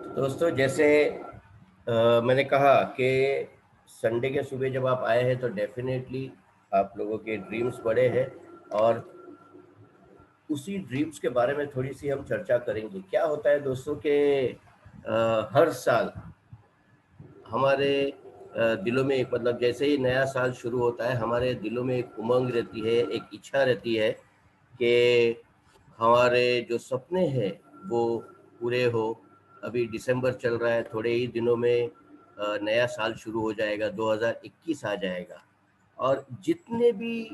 दोस्तों जैसे मैंने कहा कि संडे के सुबह जब आप आए हैं तो डेफिनेटली आप लोगों के ड्रीम्स बड़े हैं और उसी ड्रीम्स के बारे में थोड़ी सी हम चर्चा करेंगे। क्या होता है दोस्तों के हर साल हमारे दिलों में एक मतलब जैसे ही नया साल शुरू होता है हमारे दिलों में एक उमंग रहती है, एक इच्छा रहती है कि हमारे जो सपने हैं वो पूरे हो। अभी दिसंबर चल रहा है, थोड़े ही दिनों में नया साल शुरू हो जाएगा, 2021 आ जाएगा और जितने भी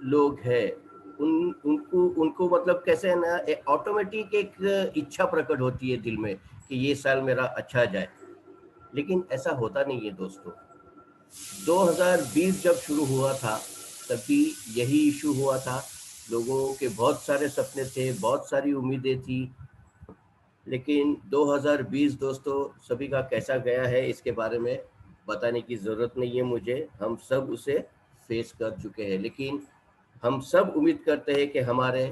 लोग हैं उनको उनको मतलब कैसे है ना, ऑटोमेटिक एक इच्छा प्रकट होती है दिल में कि ये साल मेरा अच्छा जाए। लेकिन ऐसा होता नहीं है दोस्तों। 2020 जब शुरू हुआ था तभी यही इशू हुआ था। लोगों के बहुत सारे सपने थे, बहुत सारी उम्मीदें थी, लेकिन 2020 दोस्तों सभी का कैसा गया है इसके बारे में बताने की ज़रूरत नहीं है मुझे। हम सब उसे फेस कर चुके हैं, लेकिन हम सब उम्मीद करते हैं कि हमारे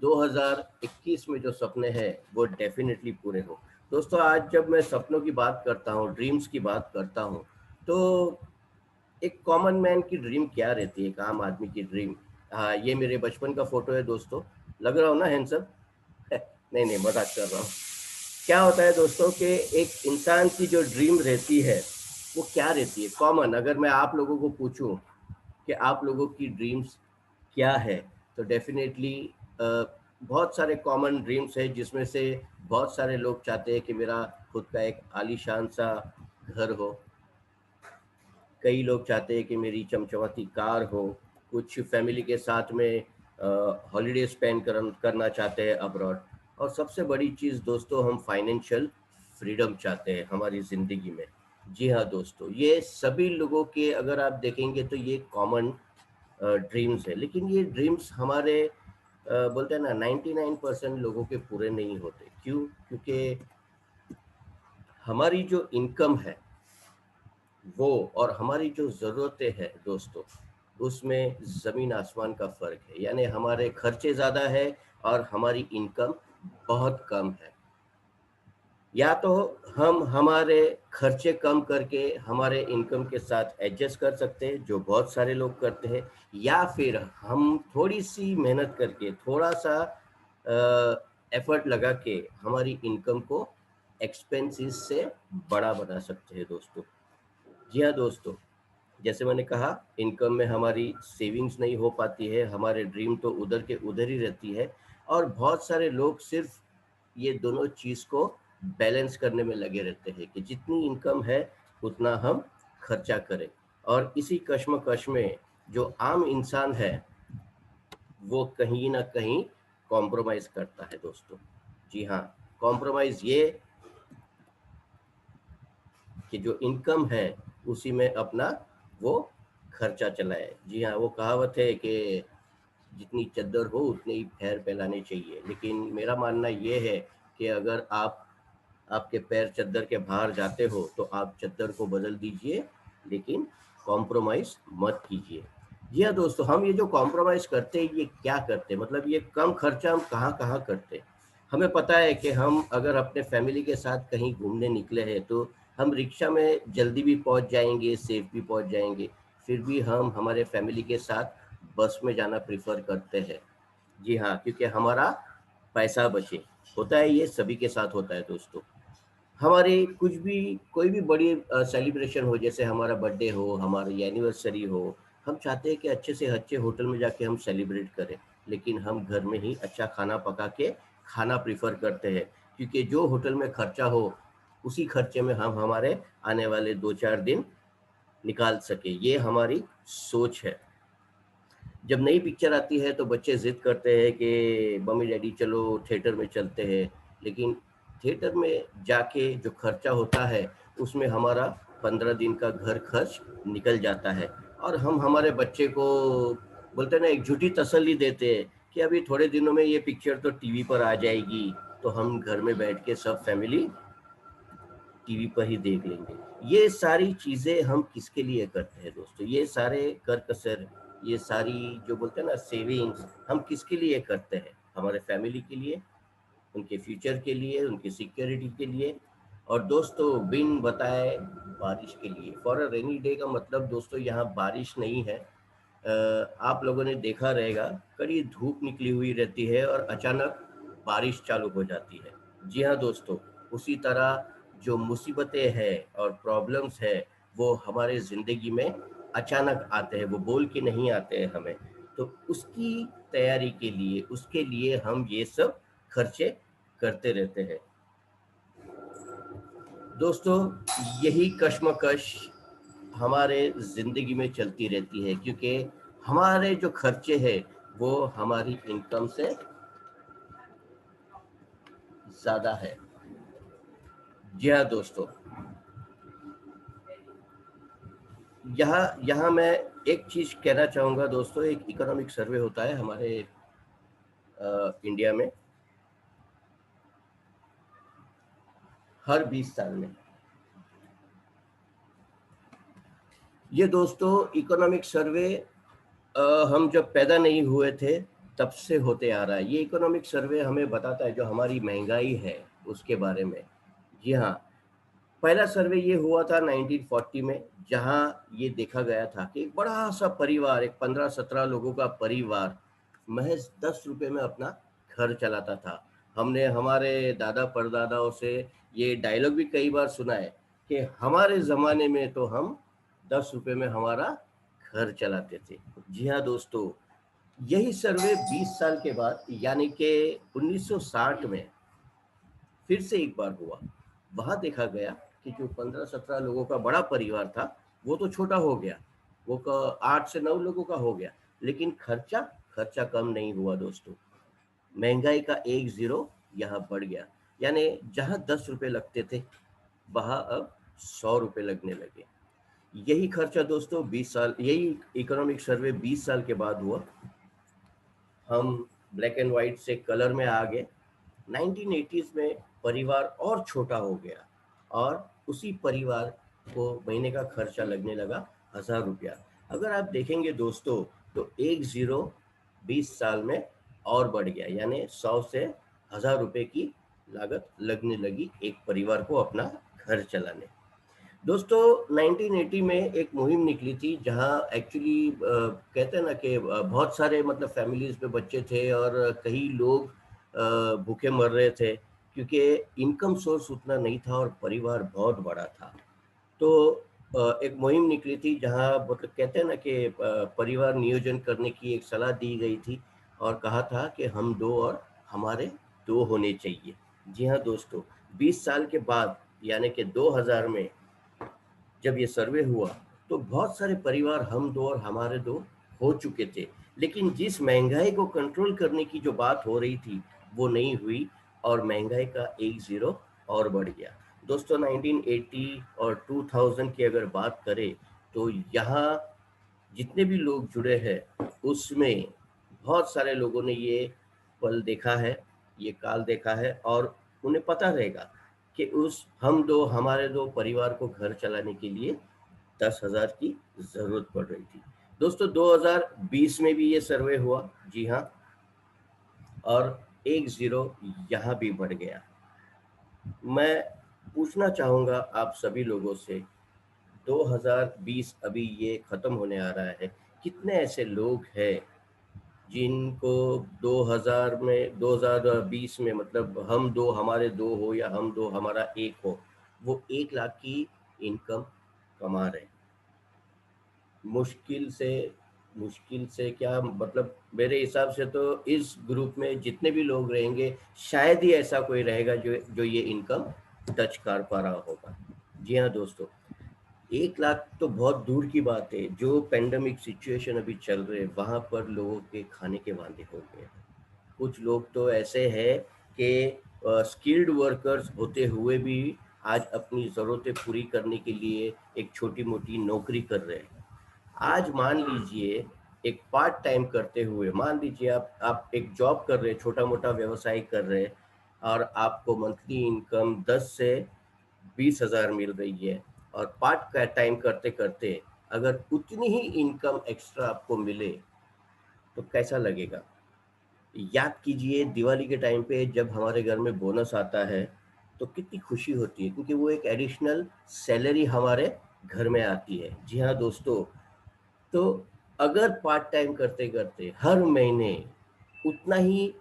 2021 में जो सपने हैं वो डेफिनेटली पूरे हो। दोस्तों आज जब मैं सपनों की बात करता हूँ, ड्रीम्स की बात करता हूँ, तो एक कॉमन मैन की ड्रीम क्या रहती है, एक आम आदमी की ड्रीम। हाँ, ये मेरे बचपन का फोटो है दोस्तों, लग रहा हो ना हैंडसम? नहीं नहीं, मजाक कर रहा हूँ। क्या होता है दोस्तों कि एक इंसान की जो ड्रीम रहती है वो क्या रहती है कॉमन। अगर मैं आप लोगों को पूछूं कि आप लोगों की ड्रीम्स क्या है, तो डेफिनेटली बहुत सारे कॉमन ड्रीम्स है, जिसमें से बहुत सारे लोग चाहते हैं कि मेरा खुद का एक आलीशान सा घर हो। कई लोग चाहते हैं कि मेरी चमचमाती कार हो। कुछ फैमिली के साथ में हॉलीडे स्पेंड करना चाहते हैं अब्रॉड। और सबसे बड़ी चीज़ दोस्तों, हम फाइनेंशियल फ्रीडम चाहते हैं हमारी ज़िंदगी में। जी हाँ दोस्तों, ये सभी लोगों के अगर आप देखेंगे तो ये कॉमन ड्रीम्स है। लेकिन ये ड्रीम्स हमारे बोलते हैं ना 99% लोगों के पूरे नहीं होते। क्यों? क्योंकि हमारी जो इनकम है वो और हमारी जो ज़रूरतें हैं दोस्तों, उसमें ज़मीन आसमान का फ़र्क है। यानी हमारे खर्चे ज़्यादा है और हमारी इनकम बहुत कम है। या तो हम हमारे खर्चे कम करके हमारे इनकम के साथ एडजस्ट कर सकते हैं, जो बहुत सारे लोग करते हैं, या फिर हम थोड़ी सी मेहनत करके थोड़ा सा एफर्ट लगा के हमारी इनकम को एक्सपेंसेस से बड़ा बना सकते हैं दोस्तों। जी हाँ दोस्तों, जैसे मैंने कहा, इनकम में हमारी सेविंग्स नहीं हो पाती है, हमारे ड्रीम तो उधर के उधर ही रहती है। और बहुत सारे लोग सिर्फ ये दोनों चीज़ को बैलेंस करने में लगे रहते हैं कि जितनी इनकम है उतना हम खर्चा करें। और इसी कश्मकश में जो आम इंसान है वो कहीं ना कहीं कॉम्प्रोमाइज़ करता है दोस्तों। जी हाँ, कॉम्प्रोमाइज़ ये कि जो इनकम है उसी में अपना वो खर्चा चलाए। जी हाँ, वो कहावत है कि जितनी चद्दर हो उतने ही पैर फैलाने चाहिए। लेकिन मेरा मानना ये है कि अगर आपके पैर चद्दर के बाहर जाते हो तो आप चद्दर को बदल दीजिए, लेकिन कॉम्प्रोमाइज़ मत कीजिए। जी हाँ दोस्तों, हम ये जो कॉम्प्रोमाइज़ करते हैं ये क्या करते हैं, मतलब ये कम खर्चा हम कहाँ कहाँ करते हैं। हमें पता है कि हम अगर अपने फैमिली के साथ कहीं घूमने निकले हैं तो हम रिक्शा में जल्दी भी पहुंच जाएंगे, सेफ भी पहुंच जाएंगे। फिर भी हम हमारे फैमिली के साथ बस में जाना प्रेफर करते हैं। जी हाँ, क्योंकि हमारा पैसा बचे। होता है, ये सभी के साथ होता है दोस्तों। हमारी कुछ भी कोई भी बड़ी सेलिब्रेशन हो, जैसे हमारा बर्थडे हो, हमारी एनिवर्सरी हो, हम चाहते हैं कि अच्छे से अच्छे होटल में जाके हम सेलिब्रेट करें। लेकिन हम घर में ही अच्छा खाना पका के खाना प्रेफर करते हैं, क्योंकि जो होटल में खर्चा हो उसी खर्चे में हम हमारे आने वाले 2-4 दिन निकाल सके। ये हमारी सोच है। जब नई पिक्चर आती है तो बच्चे जिद करते हैं कि मम्मी डैडी चलो थिएटर में चलते हैं। लेकिन थिएटर में जाके जो खर्चा होता है उसमें हमारा 15 दिन का घर खर्च निकल जाता है। और हम हमारे बच्चे को बोलते हैं ना, एक झूठी तसल्ली देते हैं कि अभी थोड़े दिनों में ये पिक्चर तो टीवी पर आ जाएगी, तो हम घर में बैठ के सब फैमिली टीवी पर ही देख लेंगे। ये सारी चीज़ें हम किसके लिए करते हैं दोस्तों? ये सारे कर कसर, ये सारी जो बोलते हैं ना सेविंग्स, हम किसके लिए करते हैं? हमारे फैमिली के लिए, उनके फ्यूचर के लिए, उनकी सिक्योरिटी के लिए। और दोस्तों बिन बताए बारिश के लिए, फॉर अ रेनी डे का मतलब दोस्तों यहाँ बारिश नहीं है। आप लोगों ने देखा रहेगा कड़ी धूप निकली हुई रहती है और अचानक बारिश चालू हो जाती है। जी हाँ दोस्तों, उसी तरह जो मुसीबतें हैं और प्रॉब्लम्स है वो हमारे ज़िंदगी में अचानक आते हैं, वो बोल के नहीं आते हैं हमें। तो उसकी तैयारी के लिए, उसके लिए हम ये सब खर्चे करते रहते हैं। दोस्तों यही कश्मकश हमारे ज़िंदगी में चलती रहती है, क्योंकि हमारे जो खर्चे हैं वो हमारी इनकम से ज़्यादा है। जी हाँ दोस्तों, यहाँ यहाँ मैं एक चीज़ कहना चाहूँगा दोस्तों। एक इकोनॉमिक सर्वे होता है हमारे इंडिया में हर 20 साल में। ये दोस्तों इकोनॉमिक सर्वे हम जब पैदा नहीं हुए थे तब से होते आ रहा है। ये इकोनॉमिक सर्वे हमें बताता है जो हमारी महंगाई है उसके बारे में। जी हाँ, पहला सर्वे ये हुआ था 1940 में, जहाँ ये देखा गया था कि एक बड़ा सा परिवार, एक 15-17 लोगों का परिवार महज 10 रुपए में अपना घर चलाता था। हमने हमारे दादा परदादाओं से ये डायलॉग भी कई बार सुना है कि हमारे ज़माने में तो हम 10 रुपए में हमारा घर चलाते थे। जी हाँ दोस्तों, यही सर्वे 20 साल के बाद यानी कि 1960 में फिर से एक बार हुआ। वहां देखा गया कि जो 15-17 लोगों का बड़ा परिवार था वो तो छोटा हो गया, वो 8 से 9 लोगों का हो गया, लेकिन खर्चा खर्चा कम नहीं हुआ दोस्तों। महंगाई का एक जीरो यहाँ बढ़ गया, यानी जहाँ 10 रुपए लगते थे वहां अब 100 रुपए लगने लगे। यही खर्चा दोस्तों 20 साल, यही इकोनॉमिक सर्वे 20 साल के बाद हुआ। हम ब्लैक एंड व्हाइट से कलर में आ गए। 1980s में परिवार और छोटा हो गया और उसी परिवार को महीने का खर्चा लगने लगा 1000 रुपया। अगर आप देखेंगे दोस्तों तो एक जीरो 20 साल में और बढ़ गया, यानी 100 से 1000 रुपए की लागत लगने लगी एक परिवार को अपना घर चलाने। दोस्तों 1980 में एक मुहिम निकली थी जहां एक्चुअली कहते हैं ना कि बहुत सारे मतलब फैमिलीज में बच्चे थे और कई लोग भूखे मर रहे थे, क्योंकि इनकम सोर्स उतना नहीं था और परिवार बहुत बड़ा था। तो एक मुहिम निकली थी जहां मतलब कहते हैं ना कि परिवार नियोजन करने की एक सलाह दी गई थी और कहा था कि हम दो और हमारे दो होने चाहिए। जी हाँ दोस्तों, 20 साल के बाद यानी कि 2000 में जब ये सर्वे हुआ तो बहुत सारे परिवार हम दो और हमारे दो हो चुके थे, लेकिन जिस महंगाई को कंट्रोल करने की जो बात हो रही थी वो नहीं हुई और महंगाई का एक जीरो और बढ़ गया। दोस्तों 1980 और 2000 की अगर बात करें तो यहाँ जितने भी लोग जुड़े हैं उसमें बहुत सारे लोगों ने ये पल देखा है, ये काल देखा है और उन्हें पता रहेगा कि उस हम दो हमारे दो परिवार को घर चलाने के लिए 10,000 की जरूरत पड़ रही थी। दोस्तों 2020 में भी ये सर्वे हुआ। जी हाँ, और एक जीरो यहाँ भी बढ़ गया। मैं पूछना चाहूंगा आप सभी लोगों से, 2020 अभी ये खत्म होने आ रहा है, कितने ऐसे लोग हैं जिनको 2000 में 2020 में मतलब हम दो हमारे दो हो या हम दो हमारा एक हो, वो 1 लाख की इनकम कमा रहे हैं। मुश्किल से क्या मतलब मेरे हिसाब से तो इस ग्रुप में जितने भी लोग रहेंगे शायद ही ऐसा कोई रहेगा जो जो ये इनकम टच कर पा रहा होगा। जी हाँ दोस्तों, 1 लाख तो बहुत दूर की बात है। जो पेंडेमिक सिचुएशन अभी चल रहे हैं वहां पर लोगों के खाने के वांदे हो गए हैं। कुछ लोग तो ऐसे हैं कि स्किल्ड वर्कर्स होते हुए भी आज अपनी ज़रूरतें पूरी करने के लिए एक छोटी मोटी नौकरी कर रहे हैं। आज मान लीजिए एक पार्ट टाइम करते हुए, मान लीजिए आप एक जॉब कर रहे हैं, छोटा मोटा व्यवसाय कर रहे हैं और आपको मंथली इनकम 10 से 20 हज़ार मिल रही है और पार्ट का टाइम करते करते अगर उतनी ही इनकम एक्स्ट्रा आपको मिले तो कैसा लगेगा? याद कीजिए दिवाली के टाइम पे जब हमारे घर में बोनस आता है तो कितनी खुशी होती है, क्योंकि वो एक एडिशनल सैलरी हमारे घर में आती है। जी हाँ दोस्तों, तो अगर पार्ट टाइम करते करते हर महीने उतना ही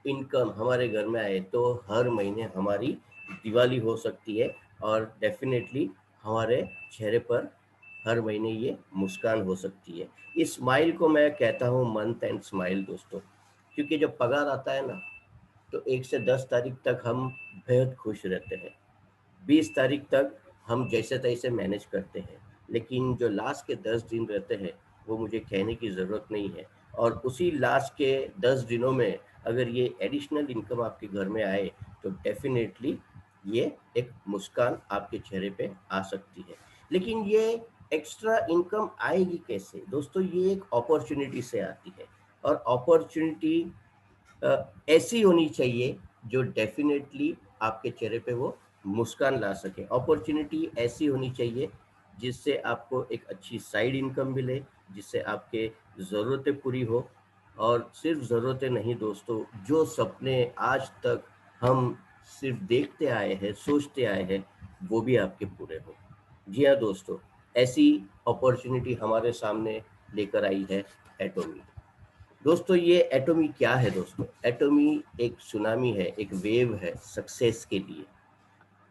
इनकम हमारे घर में आए तो हर महीने हमारी दिवाली हो सकती है, और डेफिनेटली हमारे चेहरे पर हर महीने ये मुस्कान हो सकती है। इस स्माइल को मैं कहता हूँ मंथ एंड स्माइल दोस्तों, क्योंकि जब पगार आता है ना तो 1 से 10 तारीख तक हम बेहद खुश रहते हैं। 20 तारीख तक हम जैसे तैसे मैनेज करते हैं, लेकिन जो लास्ट के 10 दिन रहते हैं वो मुझे कहने की ज़रूरत नहीं है। और उसी लास्ट के 10 दिनों में अगर ये एडिशनल इनकम आपके घर में आए तो डेफिनेटली ये एक मुस्कान आपके चेहरे पे आ सकती है। लेकिन ये एक्स्ट्रा इनकम आएगी कैसे दोस्तों? ये एक अपॉर्चुनिटी से आती है, और अपॉर्चुनिटी ऐसी होनी चाहिए जो डेफिनेटली आपके चेहरे पे वो मुस्कान ला सके। अपॉर्चुनिटी ऐसी होनी चाहिए जिससे आपको एक अच्छी साइड इनकम मिले, जिससे आपके ज़रूरतें पूरी हो। और सिर्फ ज़रूरतें नहीं दोस्तों, जो सपने आज तक हम सिर्फ देखते आए हैं, सोचते आए हैं, वो भी आपके पूरे हो। जी हाँ दोस्तों, ऐसी अपॉर्चुनिटी हमारे सामने लेकर आई है एटोमी। दोस्तों ये एटोमी क्या है दोस्तों? एटोमी एक सुनामी है, एक वेव है सक्सेस के लिए।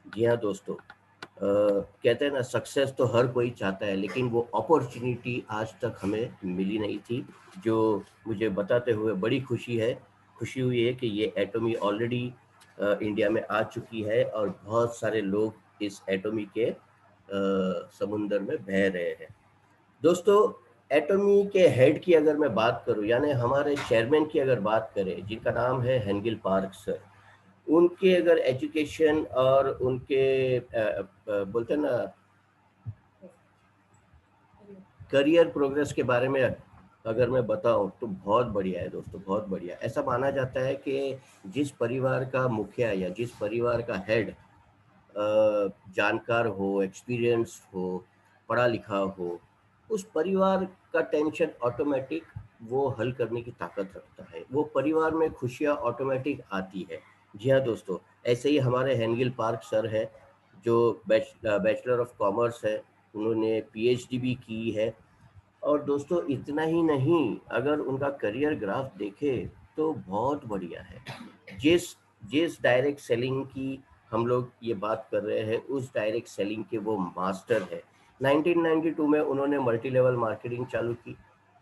जी हाँ दोस्तों, कहते हैं ना सक्सेस तो हर कोई चाहता है, लेकिन वो अपॉर्चुनिटी आज तक हमें मिली नहीं थी, जो मुझे बताते हुए बड़ी खुशी हुई है कि ये एटोमी ऑलरेडी इंडिया में आ चुकी है, और बहुत सारे लोग इस एटोमी के समुंदर में बह रहे हैं। दोस्तों एटोमी के हेड की अगर मैं बात करूं, यानी हमारे चेयरमैन की अगर बात करें, जिनका नाम है हेंगिल पार्क सर, उनके अगर एजुकेशन और उनके बोलते हैं ना करियर प्रोग्रेस के बारे में अगर मैं बताऊं तो बहुत बढ़िया है दोस्तों, बहुत बढ़िया। ऐसा माना जाता है कि जिस परिवार का मुखिया या जिस परिवार का हेड जानकार हो, एक्सपीरियंस हो, पढ़ा लिखा हो, उस परिवार का टेंशन ऑटोमेटिक वो हल करने की ताकत रखता है, वो परिवार में खुशियाँ ऑटोमेटिक आती है। जी हाँ दोस्तों, ऐसे ही हमारे हेंगिल पार्क सर है, जो बैचलर ऑफ कॉमर्स है, उन्होंने पीएचडी भी की है। और दोस्तों इतना ही नहीं, अगर उनका करियर ग्राफ देखे तो बहुत बढ़िया है। जिस जिस डायरेक्ट सेलिंग की हम लोग ये बात कर रहे हैं, उस डायरेक्ट सेलिंग के वो मास्टर है। 1992 में उन्होंने मल्टी लेवल मार्केटिंग चालू की।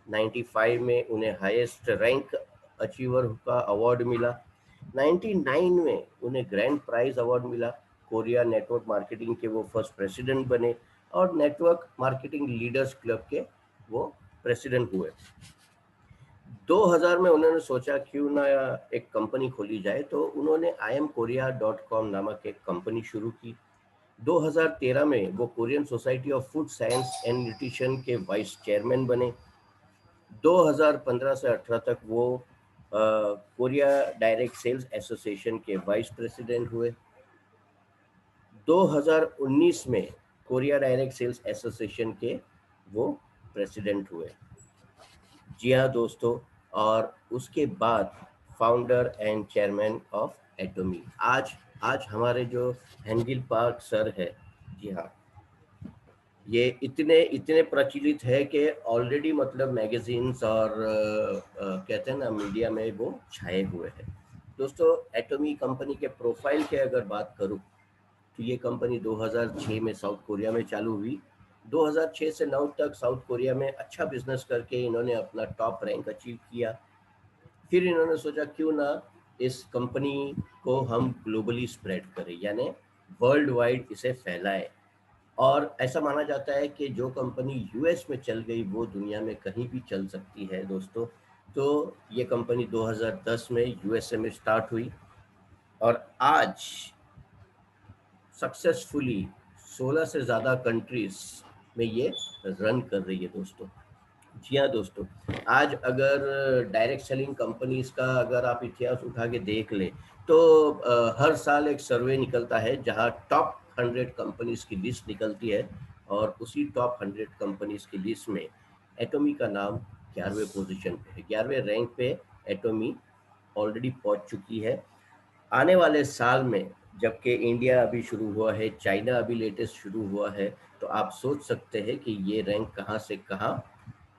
95 में उन्हें हाईएस्ट रैंक अचीवर का अवार्ड मिला। 99 में उन्हें ग्रैंड प्राइज अवार्ड मिला। कोरिया नेटवर्क मार्केटिंग के वो फर्स्ट प्रेसिडेंट बने, और नेटवर्क मार्केटिंग लीडर्स क्लब के वो प्रेसिडेंट हुए। 2000 में उन्होंने सोचा क्यों ना एक कंपनी खोली जाए, तो उन्होंने IamKorea.com नामक एक कंपनी शुरू की। 2013 में वो Korean society of food science and nutrition के वाइस चेयरमैन बने। 2015 से 18 तक वो कोरिया डायरेक्ट सेल्स एसोसिएशन के वाइस प्रेसिडेंट हुए। 2019 में कोरिया डायरेक्ट सेल्स एसोसिएशन के वो प्रेसिडेंट हुए। जी हाँ दोस्तों, और उसके बाद founder and chairman of Atomy. आज आज हमारे जो हेंगिल पार्क सर है, जी हाँ, ये इतने इतने प्रचलित है कि ऑलरेडी मतलब मैगजीन्स और कहते हैं ना मीडिया में वो छाए हुए हैं। दोस्तों एटोमी कंपनी के प्रोफाइल के अगर बात करूँ तो ये कंपनी 2006 में साउथ कोरिया में चालू हुई। 2006 से 9 तक साउथ कोरिया में अच्छा बिजनेस करके इन्होंने अपना टॉप रैंक अचीव किया। फिर इन्होंने सोचा क्यों ना इस कंपनी को हम ग्लोबली स्प्रेड करें, यानी वर्ल्ड वाइड इसे फैलाएं। और ऐसा माना जाता है कि जो कंपनी यूएस में चल गई वो दुनिया में कहीं भी चल सकती है दोस्तों। तो ये कंपनी 2010 में यूएसए में स्टार्ट हुई, और आज सक्सेसफुली 16 से ज़्यादा कंट्रीज में ये रन कर रही है दोस्तों। जी हाँ दोस्तों, आज अगर डायरेक्ट सेलिंग कंपनीज का अगर आप इतिहास उठा के देख लें तो हर साल एक सर्वे निकलता है जहाँ टॉप 100 कंपनीज की लिस्ट निकलती है, और उसी टॉप 100 कंपनीज की लिस्ट में एटोमी का नाम 11वें पोजीशन पे है, 11वें रैंक पे एटोमी ऑलरेडी पहुंच चुकी है। आने वाले साल में जबकि इंडिया अभी शुरू हुआ है, चाइना अभी लेटेस्ट शुरू हुआ है, तो आप सोच सकते हैं कि ये रैंक कहाँ से कहाँ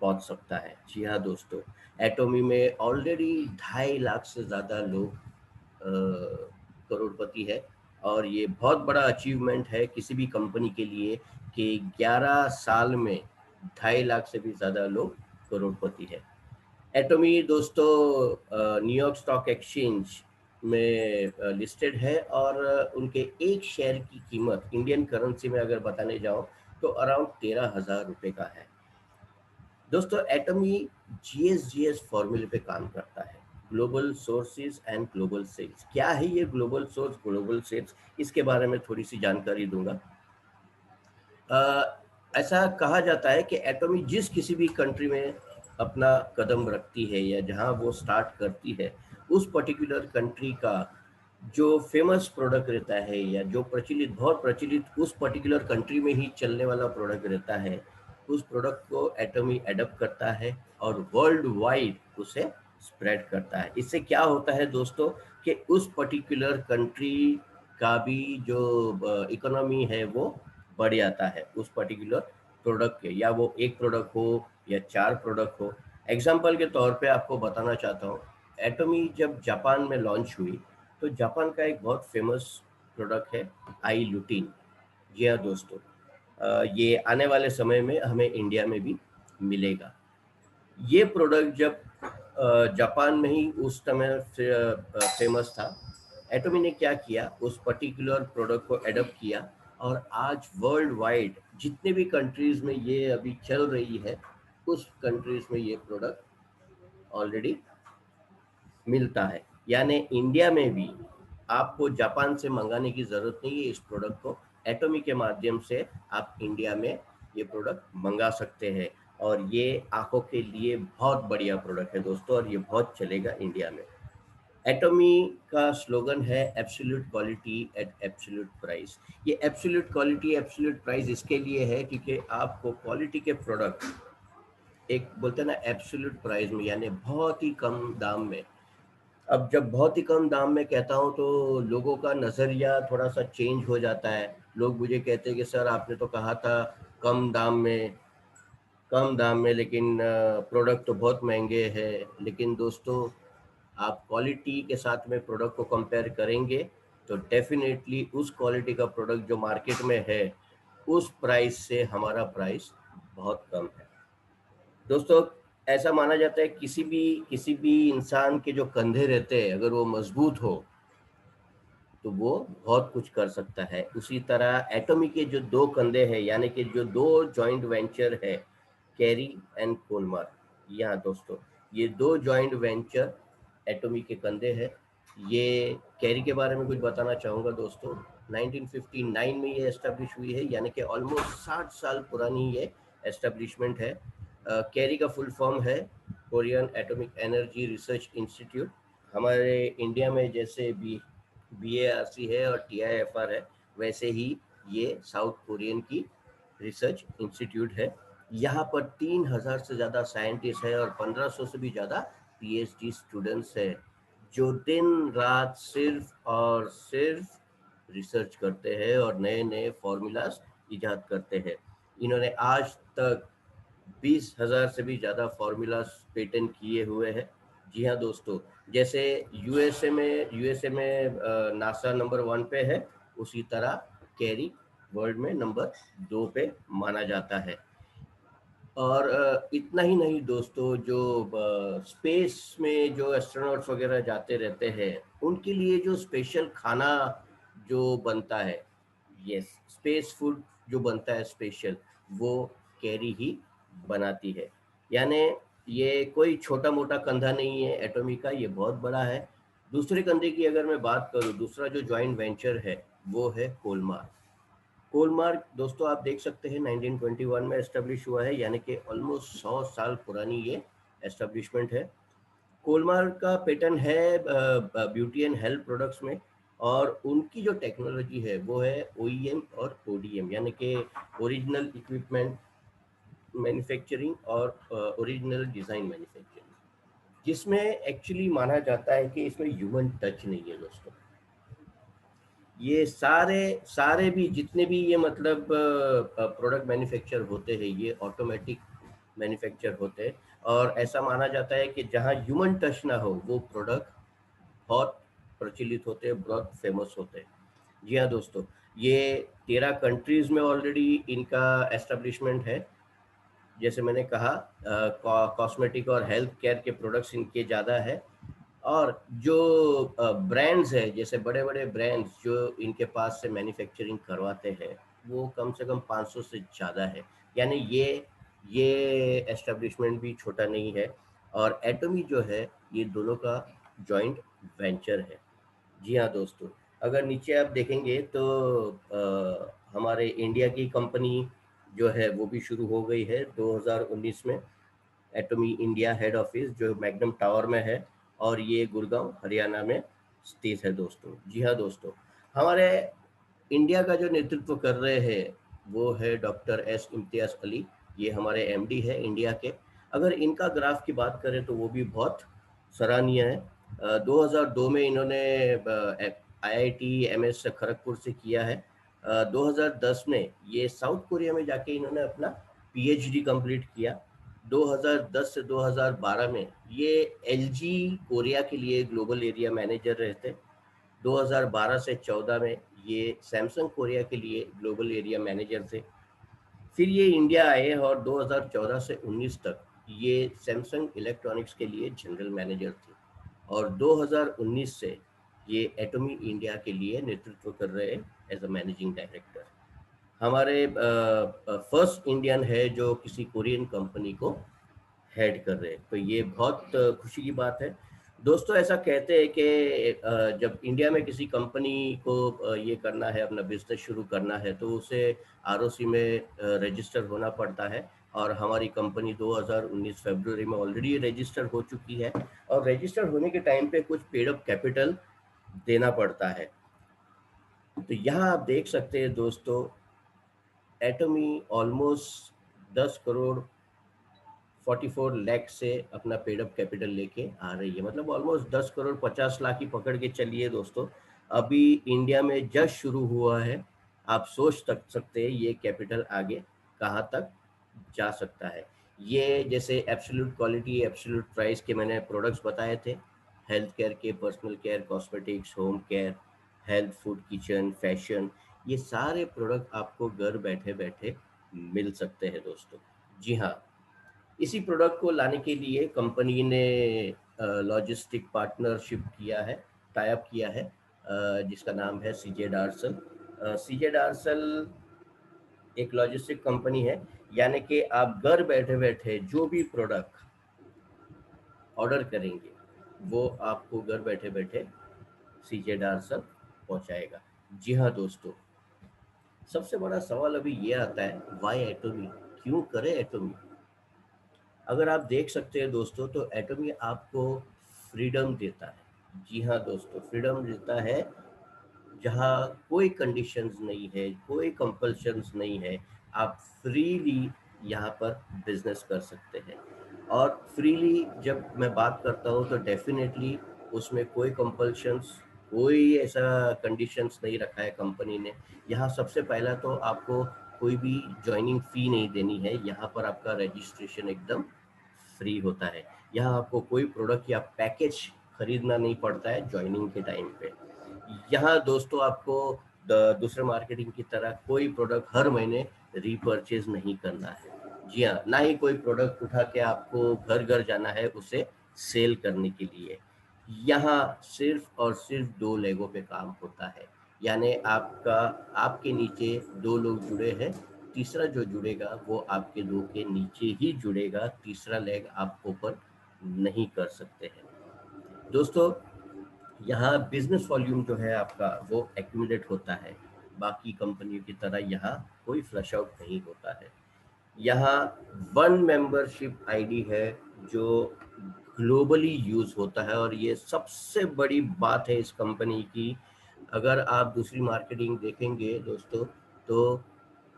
पहुंच सकता है। जी हाँ दोस्तों, एटॉमी में ऑलरेडी 2.5 लाख से ज़्यादा लोग करोड़पति है, और ये बहुत बड़ा अचीवमेंट है किसी भी कंपनी के लिए कि 11 साल में 2.5 लाख से भी ज़्यादा लोग करोड़पति है। एटॉमी दोस्तों न्यूयॉर्क स्टॉक एक्सचेंज में लिस्टेड है, और उनके एक शेयर की कीमत इंडियन करेंसी में अगर बताने जाओ तो अराउंड 13,000 रुपये का है। दोस्तों एटॉमी जीएस फॉर्मूले पे काम करता है, global sources and global sales. क्या है ये ग्लोबल सोर्स, ग्लोबल सेल्स, इसके बारे में थोड़ी सी जानकारी दूंगा। ऐसा कहा जाता है कि एटॉमी जिस किसी भी कंट्री में अपना कदम रखती है या जहां वो स्टार्ट करती है, उस पर्टिकुलर कंट्री का जो फेमस प्रोडक्ट रहता है या जो प्रचलित, बहुत प्रचलित उस पर्टिकुलर कंट्री में ही चलने वाला प्रोडक्ट रहता है, उस प्रोडक्ट को एटॉमी एडप्ट करता है और वर्ल्ड वाइड उसे स्प्रेड करता है। इससे क्या होता है दोस्तों कि उस पर्टिकुलर कंट्री का भी जो इकोनॉमी है वो बढ़ जाता है उस पर्टिकुलर प्रोडक्ट के, या वो एक प्रोडक्ट हो या 4 प्रोडक्ट हो। एग्जाम्पल के तौर पे आपको बताना चाहता हूँ, एटॉमी जब जापान में लॉन्च हुई तो जापान का एक बहुत फेमस प्रोडक्ट है आई लुटीन। जी हाँ दोस्तों, ये आने वाले समय में हमें इंडिया में भी मिलेगा। ये प्रोडक्ट जब जापान में ही उस समय फेमस था, एटॉमी ने क्या किया, उस पर्टिकुलर प्रोडक्ट को एडप्ट किया, और आज वर्ल्ड वाइड जितने भी कंट्रीज में ये अभी चल रही है, उस कंट्रीज में ये प्रोडक्ट ऑलरेडी मिलता है। यानी इंडिया में भी आपको जापान से मंगाने की जरूरत नहीं है, इस प्रोडक्ट को एटॉमी के माध्यम से आप इंडिया में ये प्रोडक्ट मंगा सकते हैं। और ये आंखों के लिए बहुत बढ़िया प्रोडक्ट है दोस्तों, और ये बहुत चलेगा इंडिया में। एटॉमी का स्लोगन है absolute quality eight absolute price. ये एब्सोल्यूट क्वालिटी एब्सोल्यूट प्राइस इसके लिए है क्योंकि आपको क्वालिटी के प्रोडक्ट एक बोलते हैं ना एब्सोल्यूट प्राइस में, यानी बहुत ही कम दाम में। अब जब बहुत ही कम दाम में कहता हूँ तो लोगों का नज़रिया थोड़ा सा चेंज हो जाता है। लोग मुझे कहते हैं कि सर आपने तो कहा था कम दाम में, कम दाम में, लेकिन प्रोडक्ट तो बहुत महंगे हैं। लेकिन दोस्तों आप क्वालिटी के साथ में प्रोडक्ट को कंपेयर करेंगे तो डेफिनेटली उस क्वालिटी का प्रोडक्ट जो मार्केट में है उस प्राइस से हमारा प्राइस बहुत कम है दोस्तों। ऐसा माना जाता है किसी भी इंसान के जो कंधे रहते हैं अगर वो मजबूत हो तो वो बहुत कुछ कर सकता है। उसी तरह एटॉमी के जो 2 कंधे हैं, यानी कि जो 2 जॉइंट वेंचर है, कैरी एंड कोलमार। यहाँ दोस्तों ये 2 जॉइंट वेंचर एटॉमी के कंधे हैं। ये कैरी के बारे में कुछ बताना चाहूँगा दोस्तों। 1959 में ये एस्टेब्लिश हुई है, यानी कि ऑलमोस्ट 60 साल पुरानी ये एस्टेब्लिशमेंट है। कैरी का फुल फॉर्म है Korean atomic energy research institute. हमारे इंडिया में जैसे BARC है और TIFR है, वैसे ही ये साउथ कोरियन की रिसर्च इंस्टीट्यूट है। यहाँ पर 3,000 से ज़्यादा साइंटिस्ट है और 1,500 से भी ज़्यादा PhD स्टूडेंट्स है, जो दिन रात सिर्फ और सिर्फ रिसर्च करते हैं और नए नए फॉर्मूलाज इजाद करते हैं। इन्होंने आज तक 20,000 से भी ज़्यादा फार्मूला पेटेंट किए हुए हैं। जी हाँ दोस्तों, जैसे यूएसए में नासा नंबर 1 पे है, उसी तरह कैरी वर्ल्ड में नंबर 2 पे माना जाता है। और इतना ही नहीं दोस्तों, जो स्पेस में जो एस्ट्रोनॉट्स वगैरह जाते रहते हैं उनके लिए जो स्पेशल खाना जो बनता है, यस, स्पेस फूड जो बनता है स्पेशल, वो कैरी ही बनाती है। यानी ये कोई छोटा मोटा कंधा नहीं है एटॉमी का, ये बहुत बड़ा है। दूसरे कंधे की अगर मैं बात करूँ, दूसरा जो जॉइंट वेंचर है वो है कोलमार। कोलमार्क दोस्तों आप देख सकते हैं 1921 में एस्टेब्लिश हुआ है, यानी कि ऑलमोस्ट 100 साल पुरानी ये एस्टेब्लिशमेंट है। कोलमार्क का पेटेंट है ब्यूटी एंड हेल्थ प्रोडक्ट्स में, और उनकी जो टेक्नोलॉजी है वो है OEM और ODM, यानी कि ओरिजिनल इक्विपमेंट मैन्युफैक्चरिंग और ओरिजिनल डिज़ाइन मैन्युफैक्चरिंग। जिसमें एक्चुअली माना जाता है कि इसमें ह्यूमन टच नहीं है दोस्तों। ये सारे सारे भी जितने भी ये मतलब प्रोडक्ट मैन्युफैक्चर होते हैं ये ऑटोमेटिक मैन्युफैक्चर होते हैं, और ऐसा माना जाता है कि जहाँ ह्यूमन टच ना हो वो प्रोडक्ट बहुत प्रचलित होते हैं, बहुत फेमस होते हैं। जी हाँ दोस्तों, ये 13 कंट्रीज में ऑलरेडी इनका एस्टेब्लिशमेंट है। जैसे मैंने कहा कॉस्मेटिक और हेल्थ केयर के प्रोडक्ट्स इनके ज़्यादा है, और जो ब्रांड्स है जैसे बड़े बड़े ब्रांड्स जो इनके पास से मैन्युफैक्चरिंग करवाते हैं वो कम से कम 500 से ज़्यादा है। यानी ये एस्टेब्लिशमेंट भी छोटा नहीं है, और एटमी जो है ये दोनों का जॉइंट वेंचर है। जी हाँ दोस्तों, अगर नीचे आप देखेंगे तो हमारे इंडिया की कंपनी जो है वो भी शुरू हो गई है 2019 में। एटमी इंडिया हेड ऑफिस जो मैग्नम टावर में है, और ये गुड़गांव हरियाणा में स्थित है दोस्तों। जी हाँ दोस्तों, हमारे इंडिया का जो नेतृत्व कर रहे हैं वो है डॉक्टर एस इम्तियाज अली। ये हमारे एमडी है इंडिया के। अगर इनका ग्राफ की बात करें तो वो भी बहुत सराहनीय है। 2002 में इन्होंने आईआईटी एमएस खड़गपुर से किया है। 2010 में ये साउथ कोरिया में जाके इन्होंने अपना पीएचडी कंप्लीट किया। 2010 से 2012 में ये एलजी कोरिया के लिए ग्लोबल एरिया मैनेजर रहे थे। 2012 से 14 में ये सैमसंग कोरिया के लिए ग्लोबल एरिया मैनेजर थे। फिर ये इंडिया आए और 2014 से 19 तक ये सैमसंग इलेक्ट्रॉनिक्स के लिए जनरल मैनेजर थे, और 2019 से ये एटमी इंडिया के लिए नेतृत्व कर रहे हैं एज अ मैनेजिंग डायरेक्टर। हमारे फर्स्ट इंडियन है जो किसी कोरियन कंपनी को हेड कर रहे हैं, तो ये बहुत खुशी की बात है दोस्तों। ऐसा कहते हैं कि जब इंडिया में किसी कंपनी को ये करना है, अपना बिजनेस शुरू करना है, तो उसे आरओसी में रजिस्टर होना पड़ता है, और हमारी कंपनी 2019 फरवरी में ऑलरेडी रजिस्टर हो चुकी है, और रजिस्टर होने के टाइम पे कुछ पेड अप कैपिटल देना पड़ता है। तो यहाँ आप देख सकते हैं दोस्तों, एटमी ऑलमोस्ट 10 करोड़ 44 लाख से अपना पेड अप कैपिटल लेके आ रही है, मतलब ऑलमोस्ट 10 करोड़ 50 लाख ही पकड़ के चलिए दोस्तों। अभी इंडिया में जस्ट शुरू हुआ है, आप सोच तक सकते हैं ये कैपिटल आगे कहाँ तक जा सकता है। ये जैसे एब्सोल्यूट क्वालिटी एब्सोल्यूट प्राइस के मैंने प्रोडक्ट्स बताए थे, हेल्थ केयर के, personal care, cosmetics, home care, health food kitchen, fashion, ये सारे प्रोडक्ट आपको घर बैठे बैठे मिल सकते हैं दोस्तों। जी हाँ, इसी प्रोडक्ट को लाने के लिए कंपनी ने लॉजिस्टिक पार्टनरशिप किया है, टाई अप किया है, जिसका नाम है सीजे डार्सल। सीजे डार्सल एक लॉजिस्टिक कंपनी है, यानी कि आप घर बैठे बैठे जो भी प्रोडक्ट ऑर्डर करेंगे वो आपको घर बैठे बैठे सीजे डार्सल पहुंचाएगा। जी हाँ दोस्तों, सबसे बड़ा सवाल अभी ये आता है, वाई एटोमी, क्यों करे एटोमी? अगर आप देख सकते हैं दोस्तों, तो एटमी आपको फ्रीडम देता है। जी हाँ दोस्तों, फ्रीडम देता है, जहाँ कोई कंडीशंस नहीं है, कोई कंपल्शंस नहीं है। आप फ्रीली यहाँ पर बिजनेस कर सकते हैं, और फ्रीली जब मैं बात करता हूँ तो डेफिनेटली उसमें कोई कंपल्शंस, कोई ऐसा कंडीशंस नहीं रखा है कंपनी ने। यहाँ सबसे पहला तो आपको कोई भी ज्वाइनिंग फी नहीं देनी है, यहाँ पर आपका रजिस्ट्रेशन एकदम फ्री होता है। यहाँ आपको कोई प्रोडक्ट या पैकेज खरीदना नहीं पड़ता है ज्वाइनिंग के टाइम पे। यहाँ दोस्तों आपको दूसरे मार्केटिंग की तरह कोई प्रोडक्ट हर महीने रीपरचेज नहीं करना है। जी हाँ, ना ही कोई प्रोडक्ट उठा के आपको घर घर जाना है उसे सेल करने के लिए। यहाँ सिर्फ और सिर्फ दो लेगों पे काम होता है, यानी आपका, आपके नीचे दो लोग जुड़े हैं, तीसरा जो जुड़ेगा वो आपके दो के नीचे ही जुड़ेगा, तीसरा लेग आप ओपन नहीं कर सकते हैं दोस्तों। यहाँ बिजनेस वॉल्यूम जो है आपका वो एक्यूमुलेट होता है, बाकी कंपनियों की तरह यहाँ कोई फ्लश आउट नहीं होता है। यहाँ वन मेंबरशिप आईडी है जो ग्लोबली यूज होता है, और ये सबसे बड़ी बात है इस कंपनी की। अगर आप दूसरी मार्केटिंग देखेंगे दोस्तों, तो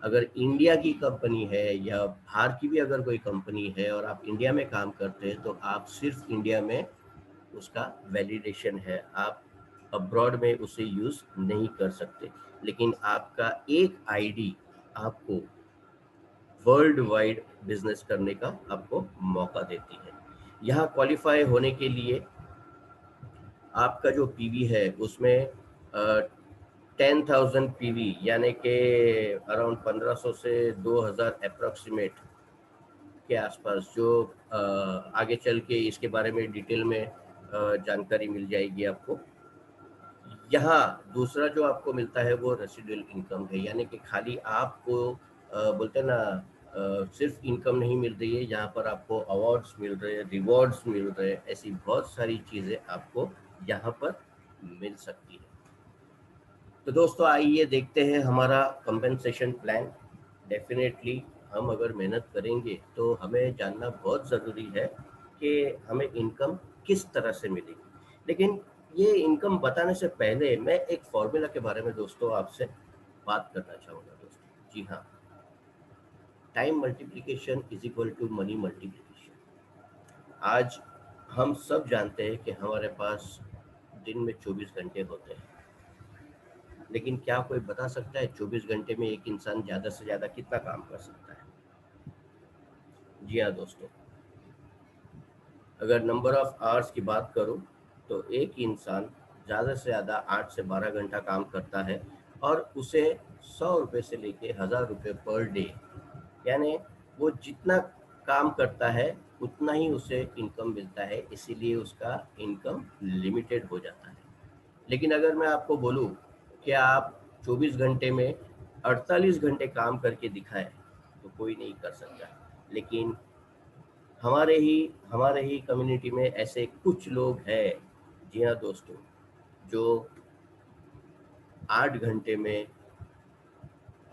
अगर इंडिया की कंपनी है या बाहर की भी अगर कोई कंपनी है और आप इंडिया में काम करते हैं तो आप सिर्फ इंडिया में उसका वैलिडेशन है, आप अब्रॉड में उसे यूज नहीं कर सकते। लेकिन आपका एक आईडी आपको वर्ल्ड वाइड बिजनेस करने का आपको मौका देती है। यहाँ क्वालिफाई होने के लिए आपका जो पीवी है उसमें 10,000 पीवी यानी कि अराउंड 1500 से 2000 अप्रोक्सीमेट के आसपास, जो आगे चल के इसके बारे में डिटेल में जानकारी मिल जाएगी आपको। यहाँ दूसरा जो आपको मिलता है वो रेसिडुअल इनकम है, यानी कि खाली आपको बोलते हैं ना सिर्फ इनकम नहीं मिल रही है, यहाँ पर आपको अवार्ड्स मिल रहे हैं, रिवॉर्ड्स मिल रहे हैं, ऐसी बहुत सारी चीज़ें आपको यहाँ पर मिल सकती है। तो दोस्तों आइए देखते हैं हमारा कंपेंसेशन प्लान। डेफिनेटली हम अगर मेहनत करेंगे तो हमें जानना बहुत ज़रूरी है कि हमें इनकम किस तरह से मिलेगी। लेकिन ये इनकम बताने से पहले मैं एक फॉर्मूला के बारे में दोस्तों आपसे बात करना चाहूँगा दोस्तों। जी हाँ, time multiplication is equal to money multiplication. आज हम सब जानते हैं कि हमारे पास दिन में 24 घंटे होते हैं, लेकिन क्या कोई बता सकता है 24 घंटे में एक इंसान ज़्यादा से ज़्यादा कितना काम कर सकता है? जी हाँ दोस्तों, अगर नंबर ऑफ आवर्स की बात करूं तो एक इंसान ज़्यादा से ज़्यादा 8 से 12 घंटा काम करता है और उसे 100 रुपये से लेके 1000 रुपये पर डे, यानी वो जितना काम करता है उतना ही उसे इनकम मिलता है, इसीलिए उसका इनकम लिमिटेड हो जाता है। लेकिन अगर मैं आपको बोलूं कि आप 24 घंटे में 48 घंटे काम करके दिखाएं तो कोई नहीं कर सकता। लेकिन हमारे ही कम्युनिटी में ऐसे कुछ लोग हैं, जी हाँ दोस्तों, जो 8 घंटे में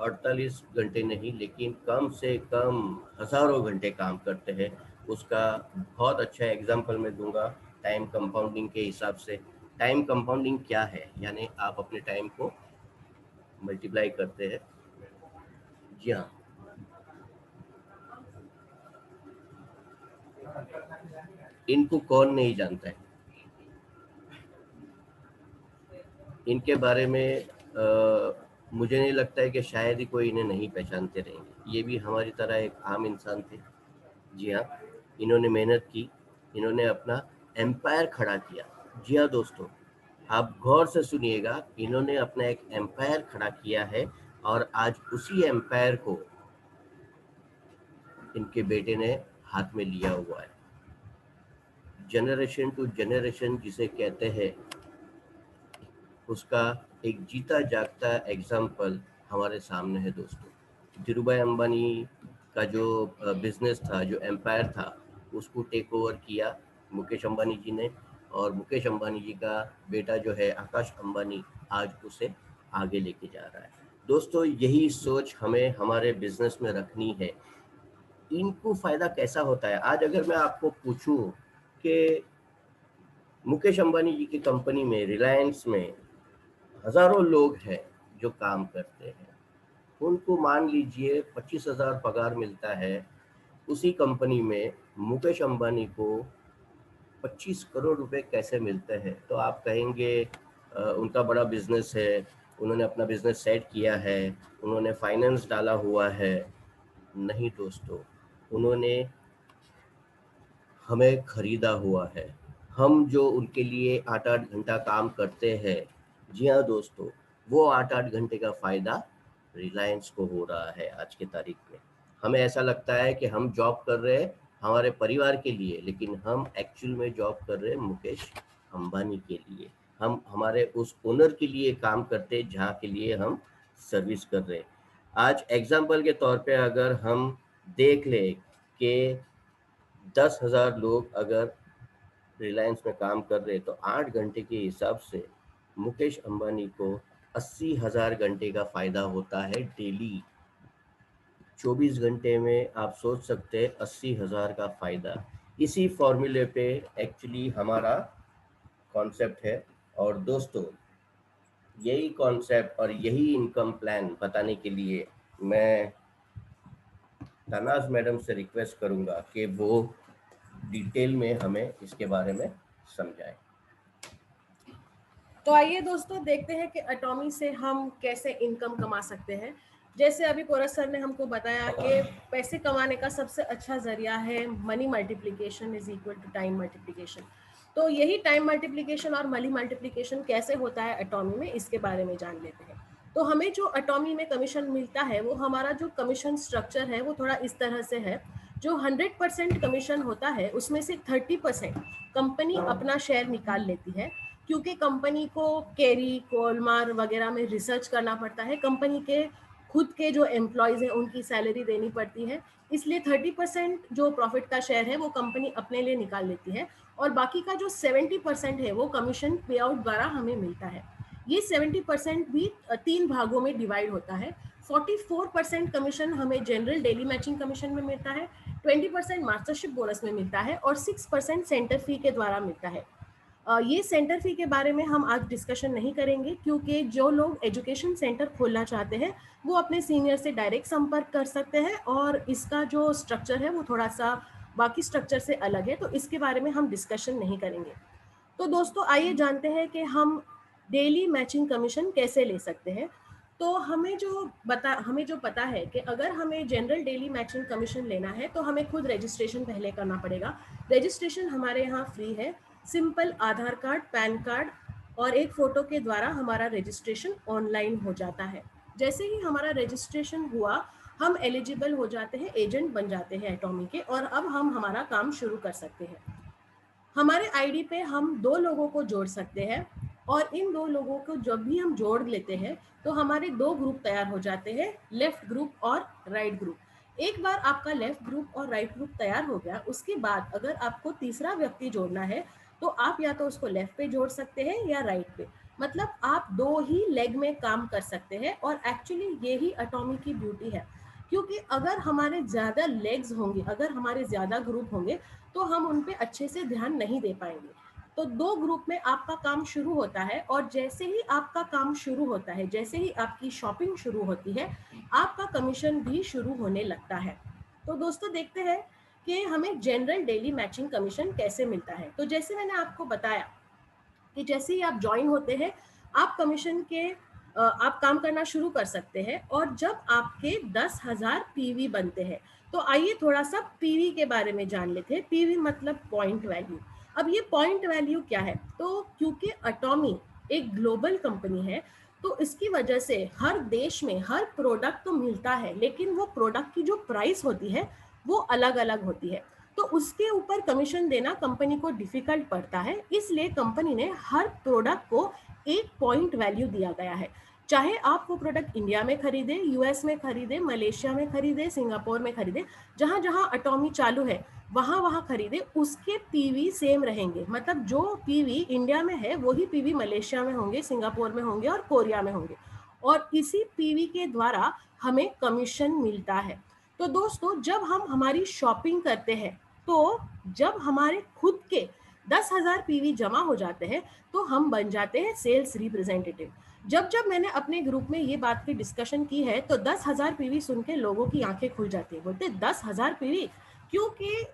48 घंटे नहीं लेकिन कम से कम हज़ारों घंटे काम करते हैं। उसका बहुत अच्छा एग्जांपल मैं दूंगा टाइम कंपाउंडिंग के हिसाब से। टाइम कंपाउंडिंग क्या है? यानी आप अपने टाइम को मल्टीप्लाई करते हैं। जी हाँ, इनको कौन नहीं जानता है? इनके बारे में मुझे नहीं लगता है कि शायद ही कोई इन्हें नहीं पहचानते रहेंगे। ये भी हमारी तरह एक आम इंसान थे। जी हाँ, इन्होंने मेहनत की, इन्होंने अपना एम्पायर खड़ा किया। जी हाँ दोस्तों, आप गौर से सुनिएगा, इन्होंने अपना एक एम्पायर खड़ा किया है और आज उसी एम्पायर को इनके बेटे ने हाथ में लिया हुआ है। जनरेशन टू जनरेशन जिसे कहते हैं, उसका एक जीता जागता एग्जाम्पल हमारे सामने है दोस्तों। धीरूभाई अंबानी का जो बिजनेस था, जो एम्पायर था, उसको टेक ओवर किया मुकेश अंबानी जी ने, और मुकेश अंबानी जी का बेटा जो है आकाश अंबानी आज उसे आगे लेके जा रहा है। दोस्तों यही सोच हमें हमारे बिजनेस में रखनी है। इनको फायदा कैसा होता है? आज अगर मैं आपको पूछूं कि मुकेश अंबानी जी की कंपनी में, रिलायंस में हजारों लोग हैं जो काम करते हैं, उनको मान लीजिए 25,000 पगार मिलता है, उसी कंपनी में मुकेश अंबानी को 25 करोड़ रुपए कैसे मिलते हैं? तो आप कहेंगे उनका बड़ा बिजनेस है, उन्होंने अपना बिजनेस सेट किया है, उन्होंने फाइनेंस डाला हुआ है। नहीं दोस्तों, उन्होंने हमें खरीदा हुआ है। हम जो उनके लिए 8-8 घंटा काम करते हैं, जी हाँ दोस्तों, वो 8-8 घंटे का फ़ायदा रिलायंस को हो रहा है आज की तारीख में। हमें ऐसा लगता है कि हम जॉब कर रहे हैं हमारे परिवार के लिए, लेकिन हम एक्चुअल में जॉब कर रहे हैं मुकेश अंबानी के लिए। हम हमारे उस ओनर के लिए काम करते हैं जहाँ के लिए हम सर्विस कर रहे हैं। आज एग्जाम्पल के तौर पे अगर हम देख लें कि 10,000 लोग अगर रिलायंस में काम कर रहे, तो 8 घंटे के हिसाब से मुकेश अंबानी को 80,000 घंटे का फायदा होता है डेली। 24 घंटे में आप सोच सकते हैं 80,000 का फायदा। इसी फॉर्मूले पे एक्चुअली हमारा कॉन्सेप्ट है। और दोस्तों यही कॉन्सेप्ट और यही इनकम प्लान बताने के लिए मैं तनाज मैडम से रिक्वेस्ट करूंगा कि वो डिटेल में हमें इसके बारे में समझाएं। तो आइए दोस्तों देखते हैं कि एटॉमी से हम कैसे इनकम कमा सकते हैं। जैसे अभी पोरस सर ने हमको बताया कि पैसे कमाने का सबसे अच्छा जरिया है money multiplication is equal to time multiplication. तो यही टाइम मल्टीप्लिकेशन और मनी मल्टीप्लिकेशन कैसे होता है एटॉमी में, इसके बारे में जान लेते हैं। तो हमें जो एटॉमी में कमीशन मिलता है वो हमारा जो कमीशन स्ट्रक्चर है वो थोड़ा इस तरह से है। जो 100% कमीशन होता है उसमें से 30% कंपनी अपना शेयर निकाल लेती है, क्योंकि कंपनी को कैरी कोलमार वगैरह में रिसर्च करना पड़ता है, कंपनी के खुद के जो एम्प्लॉयज़ हैं उनकी सैलरी देनी पड़ती है, इसलिए 30% जो प्रॉफिट का शेयर है वो कंपनी अपने लिए निकाल लेती है, और बाकी का जो 70% है वो कमीशन पे आउट द्वारा हमें मिलता है। ये 70% भी 3 भागों में डिवाइड होता है। 44% कमीशन हमें जनरल डेली मैचिंग कमीशन में मिलता है, 20% मास्टरशिप बोनस में मिलता है और 6% सेंटर फी के द्वारा मिलता है। ये सेंटर फी के बारे में हम आज डिस्कशन नहीं करेंगे, क्योंकि जो लोग एजुकेशन सेंटर खोलना चाहते हैं वो अपने सीनियर से डायरेक्ट संपर्क कर सकते हैं, और इसका जो स्ट्रक्चर है वो थोड़ा सा बाकी स्ट्रक्चर से अलग है, तो इसके बारे में हम डिस्कशन नहीं करेंगे। तो दोस्तों आइए जानते हैं कि हम डेली मैचिंग कमीशन कैसे ले सकते हैं। तो हमें जो पता है कि अगर हमें जनरल डेली मैचिंग कमीशन लेना है तो हमें खुद रजिस्ट्रेशन पहले करना पड़ेगा। रजिस्ट्रेशन हमारे यहाँ फ्री है। सिंपल आधार कार्ड, पैन कार्ड और एक फ़ोटो के द्वारा हमारा रजिस्ट्रेशन ऑनलाइन हो जाता है। जैसे ही हमारा रजिस्ट्रेशन हुआ हम एलिजिबल हो जाते हैं, एजेंट बन जाते हैं एटॉमी के, और अब हम हमारा काम शुरू कर सकते हैं। हमारे आईडी पे हम 2 लोगों को जोड़ सकते हैं, और इन 2 लोगों को जब भी हम जोड़ लेते हैं तो हमारे 2 ग्रुप तैयार हो जाते हैं, लेफ्ट ग्रुप और राइट ग्रुप। एक बार आपका लेफ्ट ग्रुप और राइट ग्रुप तैयार हो गया, उसके बाद अगर आपको तीसरा व्यक्ति जोड़ना है तो आप या तो उसको लेफ्ट पे जोड़ सकते हैं या राइट पे। मतलब आप 2 ही लेग में काम कर सकते हैं, और एक्चुअली यही एटॉमी की ब्यूटी है, क्योंकि अगर हमारे ज़्यादा लेग्स होंगे, अगर हमारे ज़्यादा ग्रुप होंगे तो हम उन पे अच्छे से ध्यान नहीं दे पाएंगे। तो 2 ग्रुप में आपका काम शुरू होता है, और जैसे ही आपका काम शुरू होता है, जैसे ही आपकी शॉपिंग शुरू होती है, आपका कमीशन भी शुरू होने लगता है। तो दोस्तों देखते हैं कि हमें जनरल डेली मैचिंग कमीशन कैसे मिलता है। तो जैसे मैंने आपको बताया कि जैसे ही आप ज्वाइन होते हैं आप कमीशन के आप काम करना शुरू कर सकते हैं, और जब आपके 10,000 पीवी बनते हैं, तो आइए थोड़ा सा पीवी के बारे में जान लेते हैं। पीवी मतलब पॉइंट वैल्यू। अब ये पॉइंट वैल्यू क्या है, तो क्योंकि एटॉमी एक ग्लोबल कंपनी है तो इसकी वजह से हर देश में हर प्रोडक्ट तो मिलता है, लेकिन वो प्रोडक्ट की जो प्राइस होती है वो अलग अलग होती है, तो उसके ऊपर कमीशन देना कंपनी को डिफिकल्ट पड़ता है। इसलिए कंपनी ने हर प्रोडक्ट को एक पॉइंट वैल्यू दिया गया है। चाहे आप वो प्रोडक्ट इंडिया में खरीदे, यूएस में खरीदे, मलेशिया में खरीदे, सिंगापुर में खरीदे, जहां जहां एटॉमी चालू है वहां वहां खरीदे, उसके पीवी सेम रहेंगे। मतलब जो पीवी इंडिया में है वही पीवी मलेशिया में होंगे, सिंगापुर में होंगे और कोरिया में होंगे, और इसी पीवी के द्वारा हमें कमीशन मिलता है। तो दोस्तों जब हम हमारी शॉपिंग करते हैं, तो जब हमारे खुद के 10,000 पीवी जमा हो जाते हैं तो हम बन जाते हैं सेल्स रिप्रेजेंटेटिव। जब जब मैंने अपने ग्रुप में ये बात की डिस्कशन की है तो 10,000 पीवी सुन के लोगों की आंखें खुल जाती है, बोलते 10,000 पीवी, क्योंकि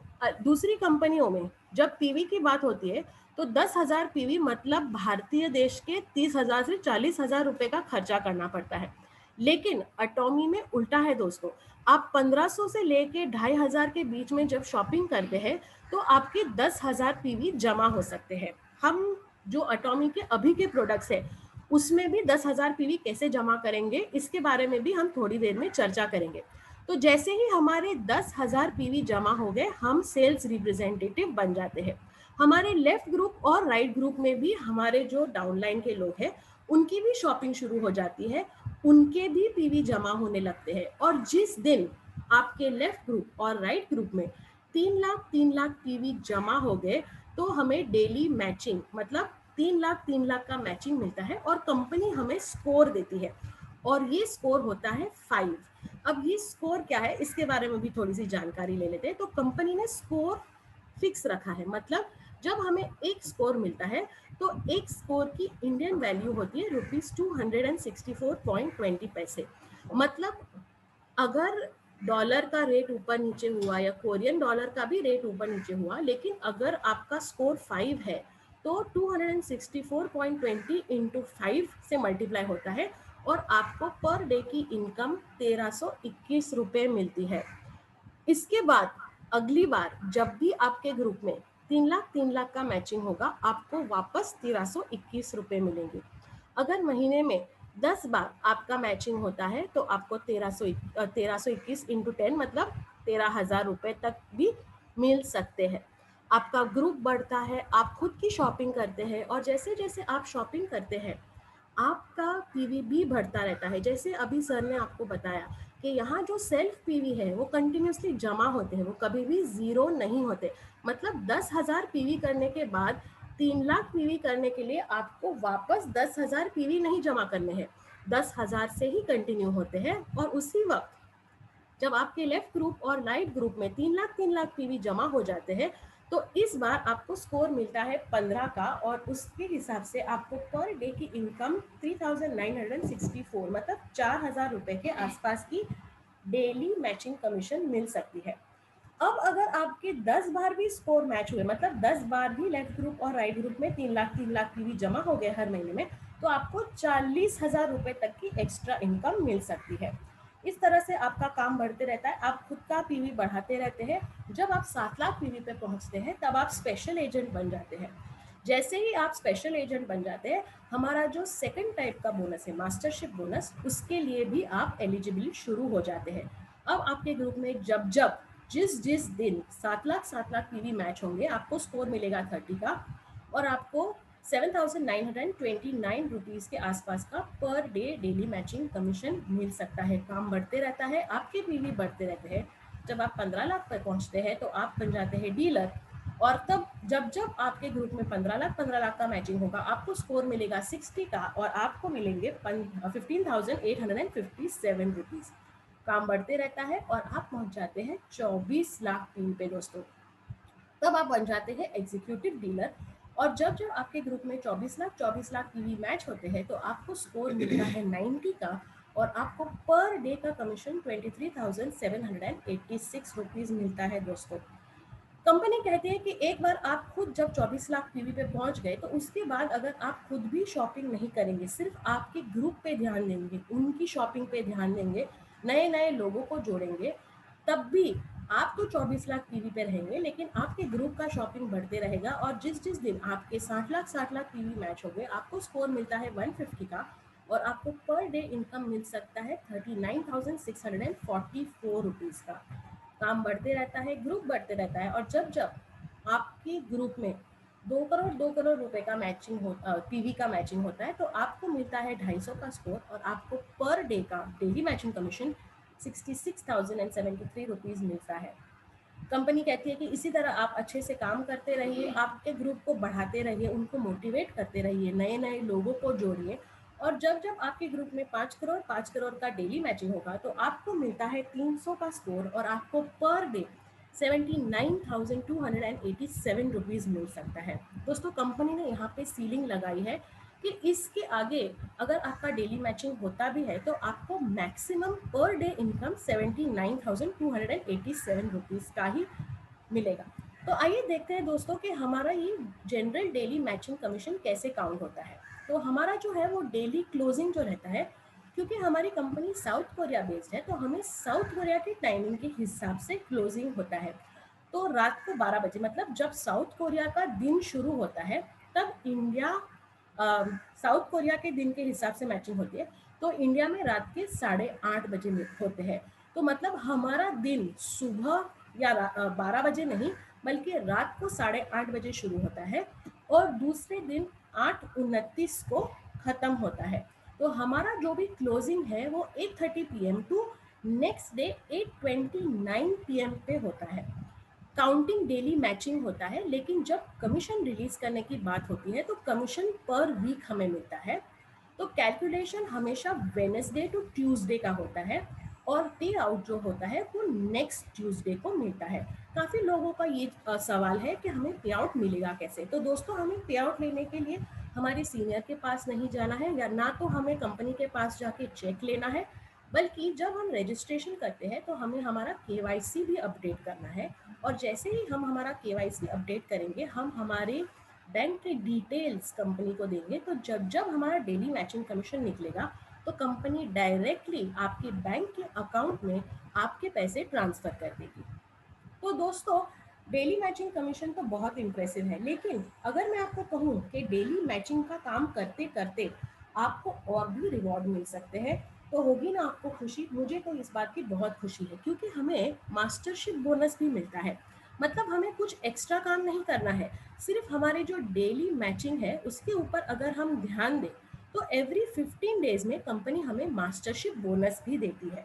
दूसरी कंपनियों में जब पीवी की बात होती है तो 10,000 पीवी मतलब भारतीय देश के 30,000 से 40,000 रुपए का खर्चा करना पड़ता है। लेकिन एटॉमी में उल्टा है दोस्तों, आप 1500 से लेके 2,500 के बीच में जब शॉपिंग करते हैं तो आपके 10,000 पीवी जमा हो सकते हैं। हम जो एटॉमी के अभी के प्रोडक्ट्स है उसमें भी 10,000 पीवी कैसे जमा करेंगे इसके बारे में भी हम थोड़ी देर में चर्चा करेंगे। तो जैसे ही हमारे 10,000 पीवी जमा हो गए हम सेल्स रिप्रेजेंटेटिव बन जाते हैं। हमारे लेफ्ट ग्रुप और राइट ग्रुप में भी हमारे जो डाउनलाइन के लोग हैं उनकी भी शॉपिंग शुरू हो जाती है, उनके भी पीवी जमा होने लगते हैं, और जिस दिन आपके लेफ्ट ग्रुप और राइट ग्रुप में 3 लाख पीवी जमा हो गए तो हमें डेली मैचिंग मतलब 3 लाख का मैचिंग मिलता है, और कंपनी हमें स्कोर देती है, और ये स्कोर होता है 5। अब ये स्कोर क्या है इसके बारे में भी थोड़ी सी जानकारी ले लेते हैं। तो कंपनी ने स्कोर फिक्स रखा है, मतलब जब हमें एक स्कोर मिलता है तो एक स्कोर की इंडियन वैल्यू होती है ₹264.20। मतलब अगर डॉलर का रेट ऊपर नीचे हुआ या कोरियन डॉलर का भी रेट ऊपर नीचे हुआ, लेकिन अगर आपका स्कोर 5 है तो 264.20 इंटू 5 से मल्टीप्लाई होता है और आपको पर डे की इनकम 1321 रुपये मिलती है। इसके बाद अगली बार जब भी आपके ग्रुप में 3 लाख का मैचिंग होगा, आपको वापस 1321 रुपये मिलेंगे। अगर महीने में 10 बार आपका मैचिंग होता है तो आपको 1321 इंटू 10 मतलब 13,000 रुपये तक भी मिल सकते हैं। आपका ग्रुप बढ़ता है, आप खुद की शॉपिंग करते हैं और जैसे जैसे आप शॉपिंग करते हैं आपका पीवी भी बढ़ता रहता है। जैसे अभी सर ने आपको बताया कि यहाँ जो सेल्फ पीवी है वो कंटिन्यूसली जमा होते हैं, वो कभी भी ज़ीरो नहीं होते। मतलब 10,000 पीवी करने के बाद 3 लाख पीवी करने के लिए आपको वापस 10,000 पीवी नहीं जमा करने हैं, 10,000 से ही कंटिन्यू होते हैं। और उसी वक्त जब आपके लेफ्ट ग्रुप और राइट ग्रुप में 3 लाख पीवी जमा हो जाते हैं तो इस बार आपको स्कोर मिलता है 15 का और उसके हिसाब से आपको पर डे की इनकम 3,964 मतलब 4,000 रुपये के आसपास की डेली मैचिंग कमीशन मिल सकती है। अब अगर आपके 10 बार भी स्कोर मैच हुए, मतलब 10 बार भी लेफ्ट ग्रुप और राइट ग्रुप में 3 लाख पीवी जमा हो गए हर महीने में, तो आपको 40,000 रुपये तक की एक्स्ट्रा इनकम मिल सकती है। इस तरह से आपका काम बढ़ते रहता है, आप खुद का पीवी बढ़ाते रहते हैं। जब आप 7 लाख पीवी पे पहुंचते हैं तब आप स्पेशल एजेंट बन जाते हैं। जैसे ही आप स्पेशल एजेंट बन जाते हैं, हमारा जो सेकंड टाइप का बोनस है मास्टरशिप बोनस, उसके लिए भी आप एलिजिबल शुरू हो जाते हैं। अब आपके ग्रुप में जब जब जिस दिन 7 लाख पीवी मैच होंगे आपको स्कोर मिलेगा 30 का और आपको 7,929 रुपीज़ के आसपास का per day daily matching commission मिल सकता है। काम बढ़ते रहता है, आपके पीवी बढ़ते रहते हैं। जब आप 15 लाख पर पहुंचते हैं तो आप बन जाते हैं डीलर और तब जब जब आपके ग्रुप में 15 लाख का मैचिंग होगा आपको स्कोर मिलेगा 60 का और आपको मिलेंगे 15,857 रुपीज़। काम बढ़ते रहता है और आप पहुंच जाते हैं 24 लाख पीवी पे दोस्तों। तब आप बन जाते हैं एग्जीक्यूटिव डीलर और जब जब आपके ग्रुप में 24 लाख पीवी मैच होते हैं तो आपको स्कोर मिलता है 90 का और आपको पर डे का कमीशन 23,786 रुपीज़ मिलता है दोस्तों। कंपनी कहती है कि एक बार आप खुद जब 24 लाख पीवी पे पहुंच गए तो उसके बाद अगर आप खुद भी शॉपिंग नहीं करेंगे, सिर्फ आपके ग्रुप पे ध्यान देंगे, उनकी शॉपिंग पे ध्यान देंगे, नए नए लोगों को जोड़ेंगे, तब भी आप तो 24 लाख पीवी पे रहेंगे लेकिन आपके ग्रुप का शॉपिंग बढ़ते रहेगा और जिस जिस दिन आपके 60 लाख पीवी मैच हो गए आपको स्कोर मिलता है 150 का और आपको पर डे इनकम मिल सकता है 39,644 रुपीज़ का। काम बढ़ते रहता है, ग्रुप बढ़ते रहता है और जब जब आपके ग्रुप में 2 करोड़ रुपए का मैचिंग हो पीवी का मैचिंग होता है तो आपको मिलता है 250 का स्कोर और आपको पर डे का डेली मैचिंग कमीशन 66,073 रुपीज़ मिलता है। कंपनी कहती है कि इसी तरह आप अच्छे से काम करते रहिए, आपके ग्रुप को बढ़ाते रहिए, उनको मोटिवेट करते रहिए, नए नए लोगों को जोड़िए और जब जब आपके ग्रुप में 5 करोड़ का डेली मैचिंग होगा तो आपको मिलता है 300 का स्कोर और आपको पर डे 79,287 रुपीज़ मिल सकता है। दोस्तों कंपनी ने यहाँ पे सीलिंग लगाई है कि इसके आगे अगर आपका डेली मैचिंग होता भी है तो आपको maximum per day income 79,287 rupees का ही मिलेगा। तो आइए देखते हैं दोस्तों कि हमारा ये जनरल डेली मैचिंग कमीशन कैसे काउंट होता है। तो हमारा जो है वो डेली क्लोजिंग जो रहता है, क्योंकि हमारी कंपनी साउथ कोरिया बेस्ड है तो हमें साउथ कोरिया की टाइमिंग के हिसाब से क्लोजिंग होता है। तो रात को 12 बजे मतलब जब साउथ कोरिया का दिन शुरू होता है तब इंडिया साउथ कोरिया के दिन के हिसाब से मैचिंग होती है तो इंडिया में रात के 8:30 बजे होते हैं। तो मतलब हमारा दिन सुबह या 12 बजे नहीं बल्कि रात को 8:30 बजे शुरू होता है और दूसरे दिन 8:29 को ख़त्म होता है। तो हमारा जो भी क्लोजिंग है वो 8:30 PM to next day 8:29 PM पे होता है। काउंटिंग डेली मैचिंग होता है लेकिन जब कमीशन रिलीज करने की बात होती है तो कमीशन पर वीक हमें मिलता है। तो कैलकुलेशन हमेशा वेडनेसडे टू ट्यूसडे का होता है और पे आउट जो होता है वो नेक्स्ट ट्यूसडे को मिलता है। काफ़ी लोगों का ये सवाल है कि हमें पे आउट मिलेगा कैसे। तो दोस्तों हमें पे आउट लेने के लिए हमारे सीनियर के पास नहीं जाना है या ना तो हमें कंपनी के पास जाके चेक लेना है, बल्कि जब हम रजिस्ट्रेशन करते हैं तो हमें हमारा केवाईसी भी अपडेट करना है। और जैसे ही हम हमारा केवाईसी अपडेट करेंगे, हम हमारे बैंक के डिटेल्स कंपनी को देंगे, तो जब जब हमारा डेली मैचिंग कमीशन निकलेगा तो कंपनी डायरेक्टली आपके बैंक के अकाउंट में आपके पैसे ट्रांसफ़र कर देगी। तो दोस्तों, डेली मैचिंग कमीशन तो बहुत इम्प्रेसिव है, लेकिन अगर मैं आपको कहूँ कि डेली मैचिंग का काम करते करते आपको और भी रिवॉर्ड मिल सकते हैं, तो होगी ना आपको खुशी। मुझे तो इस बात की बहुत खुशी है, क्योंकि हमें मास्टरशिप बोनस भी मिलता है। मतलब हमें कुछ एक्स्ट्रा काम नहीं करना है, सिर्फ हमारे जो डेली मैचिंग है उसके ऊपर अगर हम ध्यान दें तो एवरी 15 डेज में कंपनी हमें मास्टरशिप बोनस भी देती है।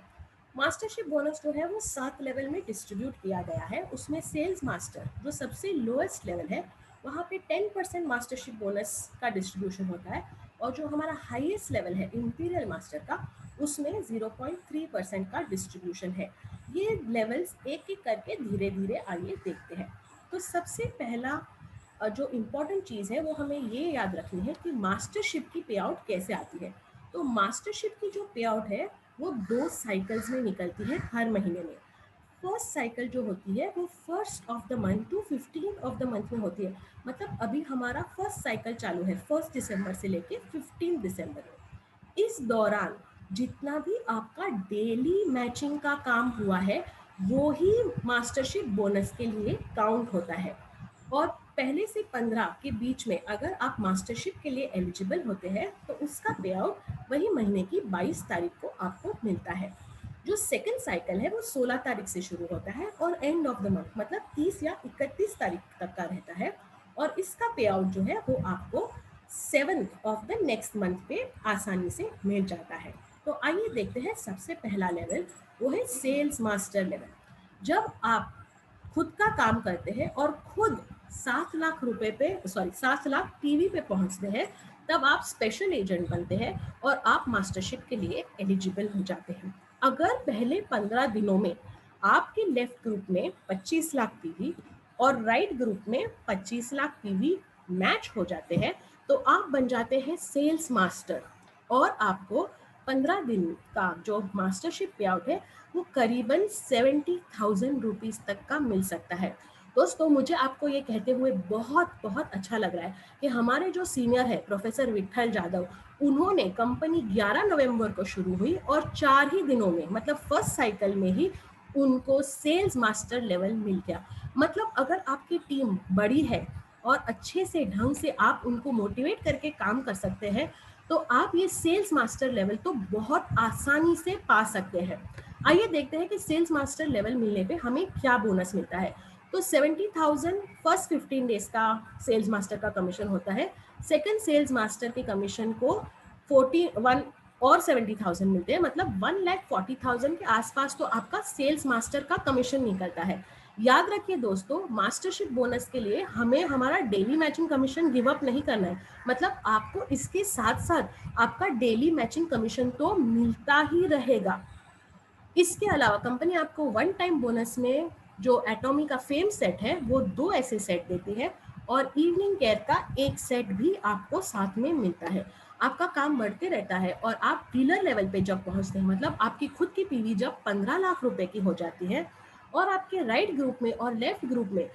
मास्टरशिप बोनस जो है वो 7 लेवल में डिस्ट्रीब्यूट किया गया है। उसमें सेल्स मास्टर जो सबसे लोएस्ट लेवल है, वहाँ पे 10% मास्टरशिप बोनस का डिस्ट्रीब्यूशन होता है, और जो हमारा हाईएस्ट लेवल है इंपीरियल मास्टर का, उसमें 0.3% का डिस्ट्रीब्यूशन है। ये लेवल्स एक एक करके धीरे धीरे आइए देखते हैं। तो सबसे पहला जो इम्पोर्टेंट चीज़ है वो हमें ये याद रखनी है कि मास्टरशिप की पे आउट कैसे आती है। तो मास्टरशिप की जो पे आउट है वो 2 साइकिल्स में निकलती है हर महीने में। फर्स्ट साइकिल जो होती है वो first of the month to 15 of the month में होती है। मतलब अभी हमारा फर्स्ट साइकिल चालू है 1 दिसंबर से लेके 15 दिसंबर में। इस दौरान जितना भी आपका डेली मैचिंग का काम हुआ है वो ही मास्टरशिप बोनस के लिए काउंट होता है। और पहले से 15 के बीच में अगर आप मास्टरशिप के लिए एलिजिबल होते हैं तो उसका पे आउट वही महीने की 22 तारीख को आपको मिलता है। जो सेकंड साइकिल है वो 16 तारीख से शुरू होता है और एंड ऑफ द मंथ मतलब 30 या 31 तारीख तक का रहता है। और इसका पे आउट जो है वो आपको 7th of the next month पे आसानी से मिल जाता है। तो आइए देखते हैं सबसे पहला लेवल, वो है सेल्स मास्टर लेवल। जब आप खुद का काम करते हैं और खुद 7 लाख रुपए पे, सॉरी 7 लाख टीवी पे पहुंचते हैं, तब आप स्पेशल एजेंट बनते हैं और आप मास्टरशिप के लिए एलिजिबल हो जाते हैं। अगर पहले 15 दिनों में आपके लेफ्ट ग्रुप में 25 लाख पीवी और राइट ग्रुप में 25 लाख पीवी मैच हो जाते हैं, तो आप बन जाते हैं सेल्स मास्टर। और आपको 15 दिन का जो मास्टरशिप पे आउट है वो करीबन 70,000 रुपीज़ तक का मिल सकता है। दोस्तों, मुझे आपको ये कहते हुए बहुत बहुत अच्छा लग रहा है कि हमारे जो सीनियर है प्रोफेसर विट्ठल जाधव, उन्होंने कंपनी 11 नवंबर को शुरू हुई और 4 ही दिनों में मतलब फर्स्ट साइकिल में ही उनको सेल्स मास्टर लेवल मिल गया। मतलब अगर आपकी टीम बड़ी है और अच्छे से ढंग से आप उनको मोटिवेट करके काम कर सकते हैं, तो आप ये सेल्स मास्टर लेवल तो बहुत आसानी से पा सकते हैं। आइए देखते हैं कि सेल्स मास्टर लेवल मिलने पे हमें क्या बोनस मिलता है। तो 70,000 फर्स्ट 15 डेज का सेल्स मास्टर का कमीशन होता है। सेकंड सेल्स मास्टर के कमीशन को 41 और 70,000 मिलते हैं, मतलब 1,40,000 के आसपास तो आपका सेल्स मास्टर का कमीशन निकलता है। याद रखिए दोस्तों, मास्टरशिप बोनस के लिए हमें हमारा daily matching commission give up नहीं करना है। मतलब आपको इसके साथ साथ आपका डेली मैचिंग कमीशन तो मिलता ही रहेगा। इसके अलावा कंपनी आपको वन टाइम बोनस में जो एटॉमी का फेम सेट है वो 2 ऐसे सेट देती है, और इवनिंग केयर का एक सेट भी आपको साथ में मिलता है। आपका काम बढ़ते रहता है और आप डीलर लेवल पे जब पहुंचते हैं, मतलब आपकी खुद की पीवी जब 15 लाख रुपए की हो जाती है और आपके राइट ग्रुप में और लेफ्ट ग्रुप में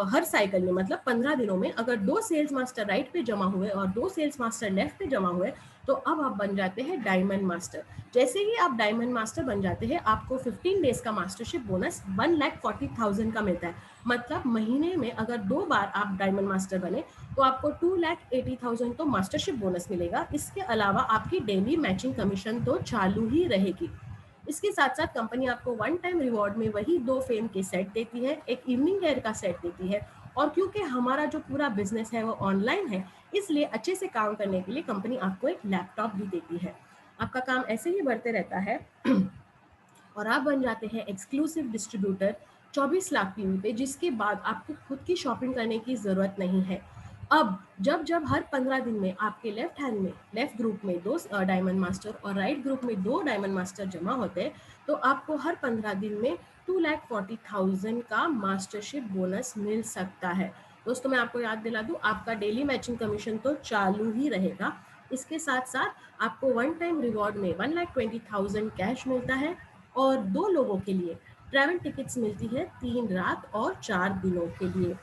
हर साइकिल में मतलब 15 दिनों में अगर 2 सेल्स मास्टर राइट पे जमा हुए और 2 सेल्स मास्टर लेफ्ट पे जमा हुए, तो अब आप बन जाते हैं डायमंड मास्टर। जैसे ही आप डायमंड मास्टर बन जाते हैं, आपको 15 डेज का मास्टरशिप बोनस 1,40,000 का मिलता है। मतलब महीने में अगर 2 बार आप डायमंड मास्टर बने तो आपको 2,80,000 तो मास्टरशिप बोनस मिलेगा। इसके अलावा आपकी डेली मैचिंग कमीशन तो चालू ही रहेगी। इसके साथ साथ कंपनी आपको वन टाइम रिवॉर्ड में वही 2 फेम के सेट देती है, एक इवनिंग केयर का सेट देती है। और क्योंकि हमारा जो पूरा बिजनेस है वो ऑनलाइन है, इसलिए अच्छे से काम करने के लिए कंपनी आपको एक लैपटॉप भी देती है। आपका काम ऐसे ही बढ़ते रहता है और आप बन जाते हैं एक्सक्लूसिव डिस्ट्रीब्यूटर 24 लाख पीवी पे, जिसके बाद आपको खुद की शॉपिंग करने की ज़रूरत नहीं है। अब जब जब हर 15 दिन में आपके लेफ्ट हैंड में लेफ्ट ग्रुप में 2 डायमंड मास्टर और राइट ग्रुप में 2 डायमंड मास्टर जमा होते हैं, तो आपको हर 15 दिन में 2,40,000 का मास्टरशिप बोनस मिल सकता है। दोस्तों, मैं आपको याद दिला दूं, आपका डेली मैचिंग कमीशन तो चालू ही रहेगा। इसके साथ साथ आपको वन टाइम रिवॉर्ड में 1,20,000 कैश मिलता है और 2 लोगों के लिए ट्रैवल टिकट्स मिलती है 3 रात और 4 दिनों के लिए।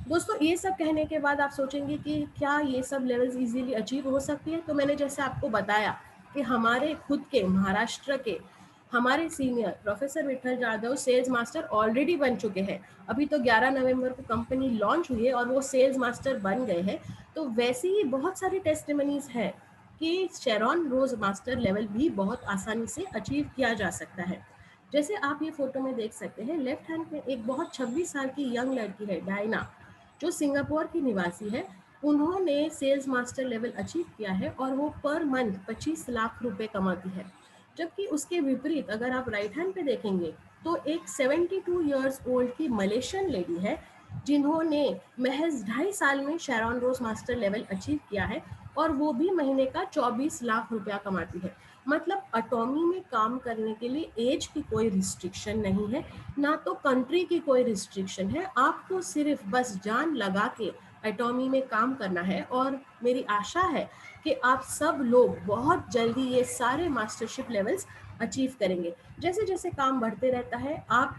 दोस्तों ये सब कहने के बाद आप सोचेंगे कि क्या ये सब लेवल्स इजीली अचीव हो सकती है? तो मैंने जैसे आपको बताया कि हमारे खुद के महाराष्ट्र के हमारे senior professor Vithal Jadhav sales master already बन चुके हैं। अभी तो 11 नवंबर को कंपनी लॉन्च हुई है और वो सेल्स मास्टर बन गए हैं। तो वैसे ही बहुत सारी टेस्टिमनीज है कि शेरॉन रोज मास्टर लेवल भी बहुत आसानी से अचीव किया जा सकता है। जैसे आप ये फोटो में देख सकते हैं, लेफ्ट हैंड में एक बहुत 26 साल की यंग लड़की है डायना, जो सिंगापुर की निवासी है। उन्होंने सेल्स मास्टर लेवल अचीव किया है और वो पर मंथ 25 लाख रुपए कमाती है। जबकि उसके विपरीत अगर आप राइट हैंड पे देखेंगे तो एक 72 इयर्स ओल्ड की मलेशियन लेडी है, जिन्होंने महज 2.5 साल में शेरॉन रोज मास्टर लेवल अचीव किया है और वो भी महीने का 24 लाख रुपया कमाती है। मतलब अटॉमी में काम करने के लिए एज की कोई रिस्ट्रिक्शन नहीं है, ना तो कंट्री की कोई रिस्ट्रिक्शन है। आपको सिर्फ बस जान लगा के एटॉमी में काम करना है और मेरी आशा है कि आप सब लोग बहुत जल्दी ये सारे मास्टरशिप लेवल्स अचीव करेंगे। जैसे जैसे काम बढ़ते रहता है, आप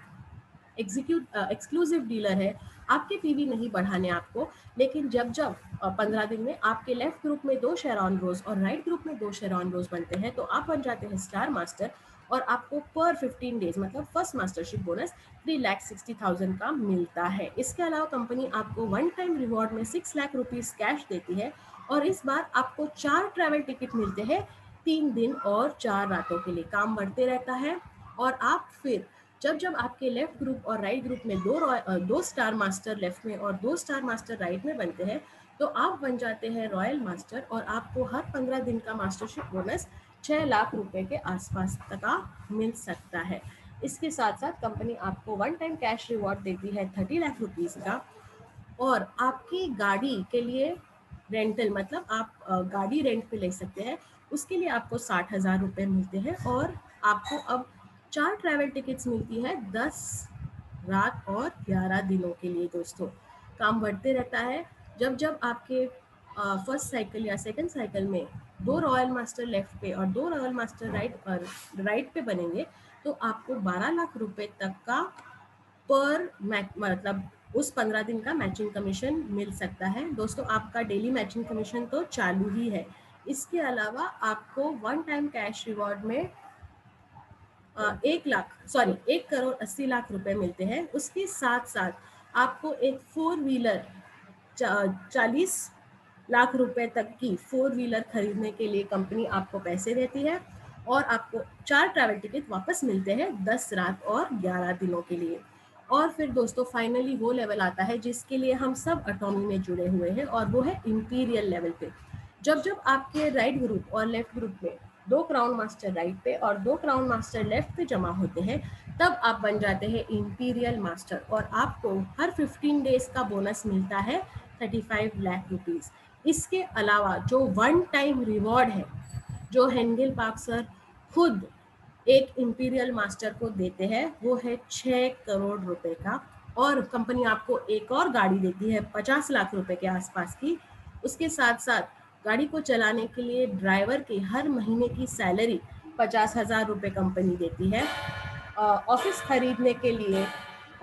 एक्सक्लूसिव डीलर है, आपके पीवी नहीं बढ़ाने आपको, लेकिन जब जब 15 दिन में आपके लेफ्ट ग्रुप में 2 शेरॉन रोज और राइट ग्रुप में 2 शेरॉन रोज बनते हैं तो आप बन जाते हैं स्टार मास्टर और आपको पर 15 डेज मतलब फर्स्ट मास्टरशिप बोनस 3,60,000 का मिलता है। इसके अलावा कंपनी आपको वन टाइम रिवॉर्ड में 6 लाख रुपीज कैश देती है और इस बार आपको 4 ट्रैवल टिकट मिलते हैं 3 दिन और 4 रातों के लिए। काम बढ़ते रहता है और आप फिर जब जब आपके लेफ्ट ग्रुप और राइट ग्रुप में दो स्टार मास्टर लेफ्ट में और 2 स्टार मास्टर राइट में बनते हैं तो आप बन जाते हैं रॉयल मास्टर और आपको हर 15 दिन का मास्टरशिप बोनस 6 लाख रुपए के आसपास तक का मिल सकता है। इसके साथ साथ कंपनी आपको वन टाइम कैश रिवॉर्ड देती है 30 लाख रुपीज का और आपकी गाड़ी के लिए रेंटल मतलब आप गाड़ी रेंट पे ले सकते हैं, उसके लिए आपको 60,000 रुपये मिलते हैं और आपको अब 4 ट्रैवल टिकट्स मिलती है 10 रात और 11 दिनों के लिए। दोस्तों काम बढ़ते रहता है। जब जब आपके फर्स्ट साइकिल या सेकंड साइकिल में 2 रॉयल मास्टर लेफ्ट पे और 2 रॉयल मास्टर राइट पे बनेंगे तो आपको 12 लाख रुपए तक का पर मतलब उस 15 दिन का मैचिंग कमीशन मिल सकता है। दोस्तों आपका डेली मैचिंग कमीशन तो चालू ही है। इसके अलावा आपको वन टाइम कैश रिवॉर्ड में 1,80,00,000 रुपए मिलते हैं। उसके साथ साथ आपको एक 4 व्हीलर 40 लाख रुपए तक की 4 व्हीलर खरीदने के लिए कंपनी आपको पैसे देती है और आपको 4 ट्रैवल टिकट वापस मिलते हैं 10 रात और 11 दिनों के लिए। और फिर दोस्तों फाइनली वो लेवल आता है जिसके लिए हम सब एटॉमी में जुड़े हुए हैं और वो है इंपीरियल लेवल पे। जब जब आपके राइट ग्रुप और लेफ्ट ग्रुप में 2 क्राउन मास्टर राइट पे और 2 क्राउन मास्टर लेफ्ट पे जमा होते हैं तब आप बन जाते हैं इंपीरियल मास्टर और आपको हर 15 डेज का बोनस मिलता है 35 लाख रुपीज। इसके अलावा जो वन टाइम रिवॉर्ड है जो हेंगेल पार्क सर खुद एक इंपीरियल मास्टर को देते हैं वो है 6 करोड़ रुपए का और कंपनी आपको एक और गाड़ी देती है 50 लाख रुपए के आसपास की। उसके साथ साथ गाड़ी को चलाने के लिए ड्राइवर की हर महीने की सैलरी 50,000 रुपये कंपनी देती है। ऑफिस खरीदने के लिए,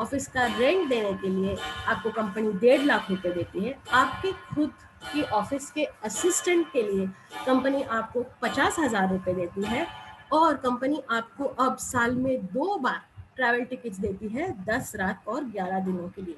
ऑफिस का रेंट देने के लिए आपको कंपनी 1.5 लाख रुपए देती है। आपके खुद की ऑफिस के असिस्टेंट के लिए कंपनी आपको 50,000 रुपये देती है और कंपनी आपको अब साल में 2 बार ट्रैवल टिकट्स देती है 10 रात और 11 दिनों के लिए।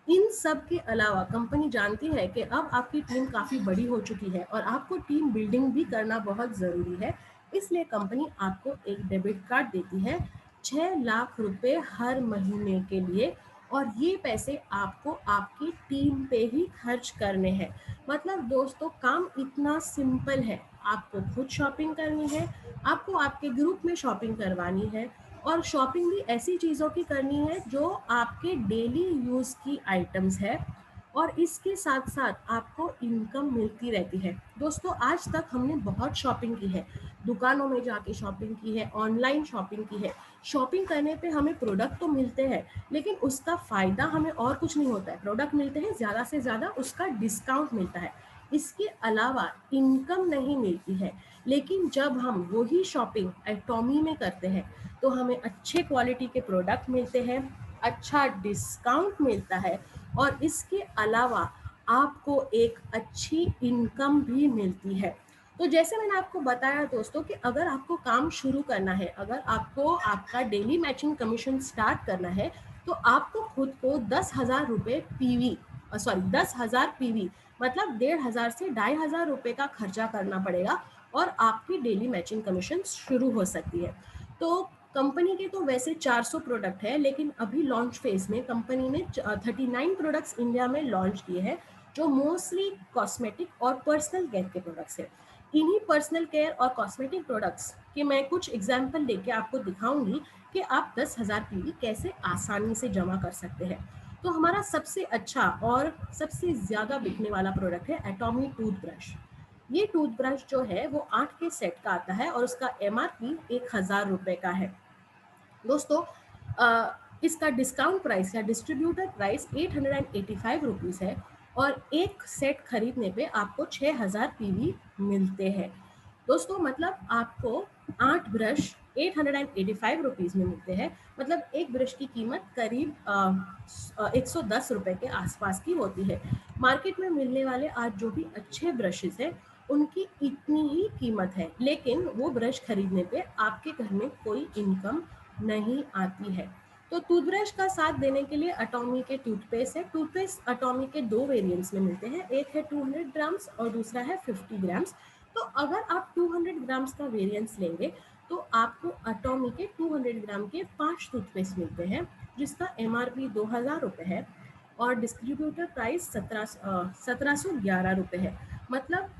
इन सब के अलावा कंपनी जानती है कि अब आपकी टीम काफ़ी बड़ी हो चुकी है और आपको टीम बिल्डिंग भी करना बहुत ज़रूरी है, इसलिए कंपनी आपको एक डेबिट कार्ड देती है 6 लाख रुपए हर महीने के लिए और ये पैसे आपको आपकी टीम पे ही खर्च करने हैं। मतलब दोस्तों काम इतना सिंपल है, आपको खुद शॉपिंग करनी है, आपको आपके ग्रुप में शॉपिंग करवानी है और शॉपिंग भी ऐसी चीज़ों की करनी है जो आपके डेली यूज़ की आइटम्स है और इसके साथ साथ आपको इनकम मिलती रहती है। दोस्तों आज तक हमने बहुत शॉपिंग की है, दुकानों में जाके शॉपिंग की है, ऑनलाइन शॉपिंग की है। शॉपिंग करने पे हमें प्रोडक्ट तो मिलते हैं लेकिन उसका फ़ायदा हमें और कुछ नहीं होता है। प्रोडक्ट मिलते हैं, ज़्यादा से ज़्यादा उसका डिस्काउंट मिलता है। इसके अलावा इनकम नहीं मिलती है, लेकिन जब हम वही शॉपिंग एटॉमी में करते हैं तो हमें अच्छे क्वालिटी के प्रोडक्ट मिलते हैं, अच्छा डिस्काउंट मिलता है और इसके अलावा आपको एक अच्छी इनकम भी मिलती है। तो जैसे मैंने आपको बताया दोस्तों कि अगर आपको काम शुरू करना है, अगर आपको आपका डेली मैचिंग कमीशन स्टार्ट करना है, तो आपको खुद को 10,000 रुपये पीवी, 10,000 पीवी मतलब 1,500 से 2,500 रुपये का खर्चा करना पड़ेगा और आपकी डेली मैचिंग कमीशन शुरू हो सकती है। तो कंपनी के तो वैसे 400 प्रोडक्ट है, लेकिन अभी लॉन्च फेज में कंपनी ने 39 प्रोडक्ट्स इंडिया में लॉन्च किए हैं, जो मोस्टली कॉस्मेटिक और पर्सनल केयर के प्रोडक्ट्स हैं। इन्हीं पर्सनल केयर और कॉस्मेटिक प्रोडक्ट्स के मैं कुछ एग्जाम्पल लेके आपको दिखाऊंगी कि आप 10,000 पीवी कैसे आसानी से जमा कर सकते हैं। तो हमारा सबसे अच्छा और सबसे ज़्यादा बिकने वाला प्रोडक्ट है एटॉमी टूथब्रश। ये टूथब्रश जो है वो 8 के सेट का आता है और उसका MRP 1,000 रुपये का है। दोस्तों इसका डिस्काउंट प्राइस या डिस्ट्रीब्यूटर प्राइस 885 रुपीज़ है और एक सेट खरीदने पे आपको 6,000 पीवी मिलते हैं। दोस्तों मतलब आपको 8 ब्रश 885 रुपीज़ में मिलते हैं, मतलब एक ब्रश की कीमत करीब 110 रुपये के आसपास की होती है। मार्केट में मिलने वाले आज जो भी अच्छे ब्रशेस हैं उनकी इतनी ही कीमत है, लेकिन वो ब्रश खरीदने पे आपके घर में कोई इनकम नहीं आती है। तो टूथब्रश का साथ देने के लिए एटॉमी के टूथपेस्ट है। टूथपेस्ट एटॉमी के 2 वेरिएंट्स में मिलते हैं, एक है 200 ग्राम्स और दूसरा है 50 ग्राम्स। तो अगर आप 200 ग्राम्स का वेरिएंट्स लेंगे तो आपको एटॉमी के 200 ग्राम के 5 टूथपेस्ट मिलते हैं, जिसका MRP 2,000 रुपये है और डिस्ट्रीब्यूटर प्राइस 1711 रुपये है। मतलब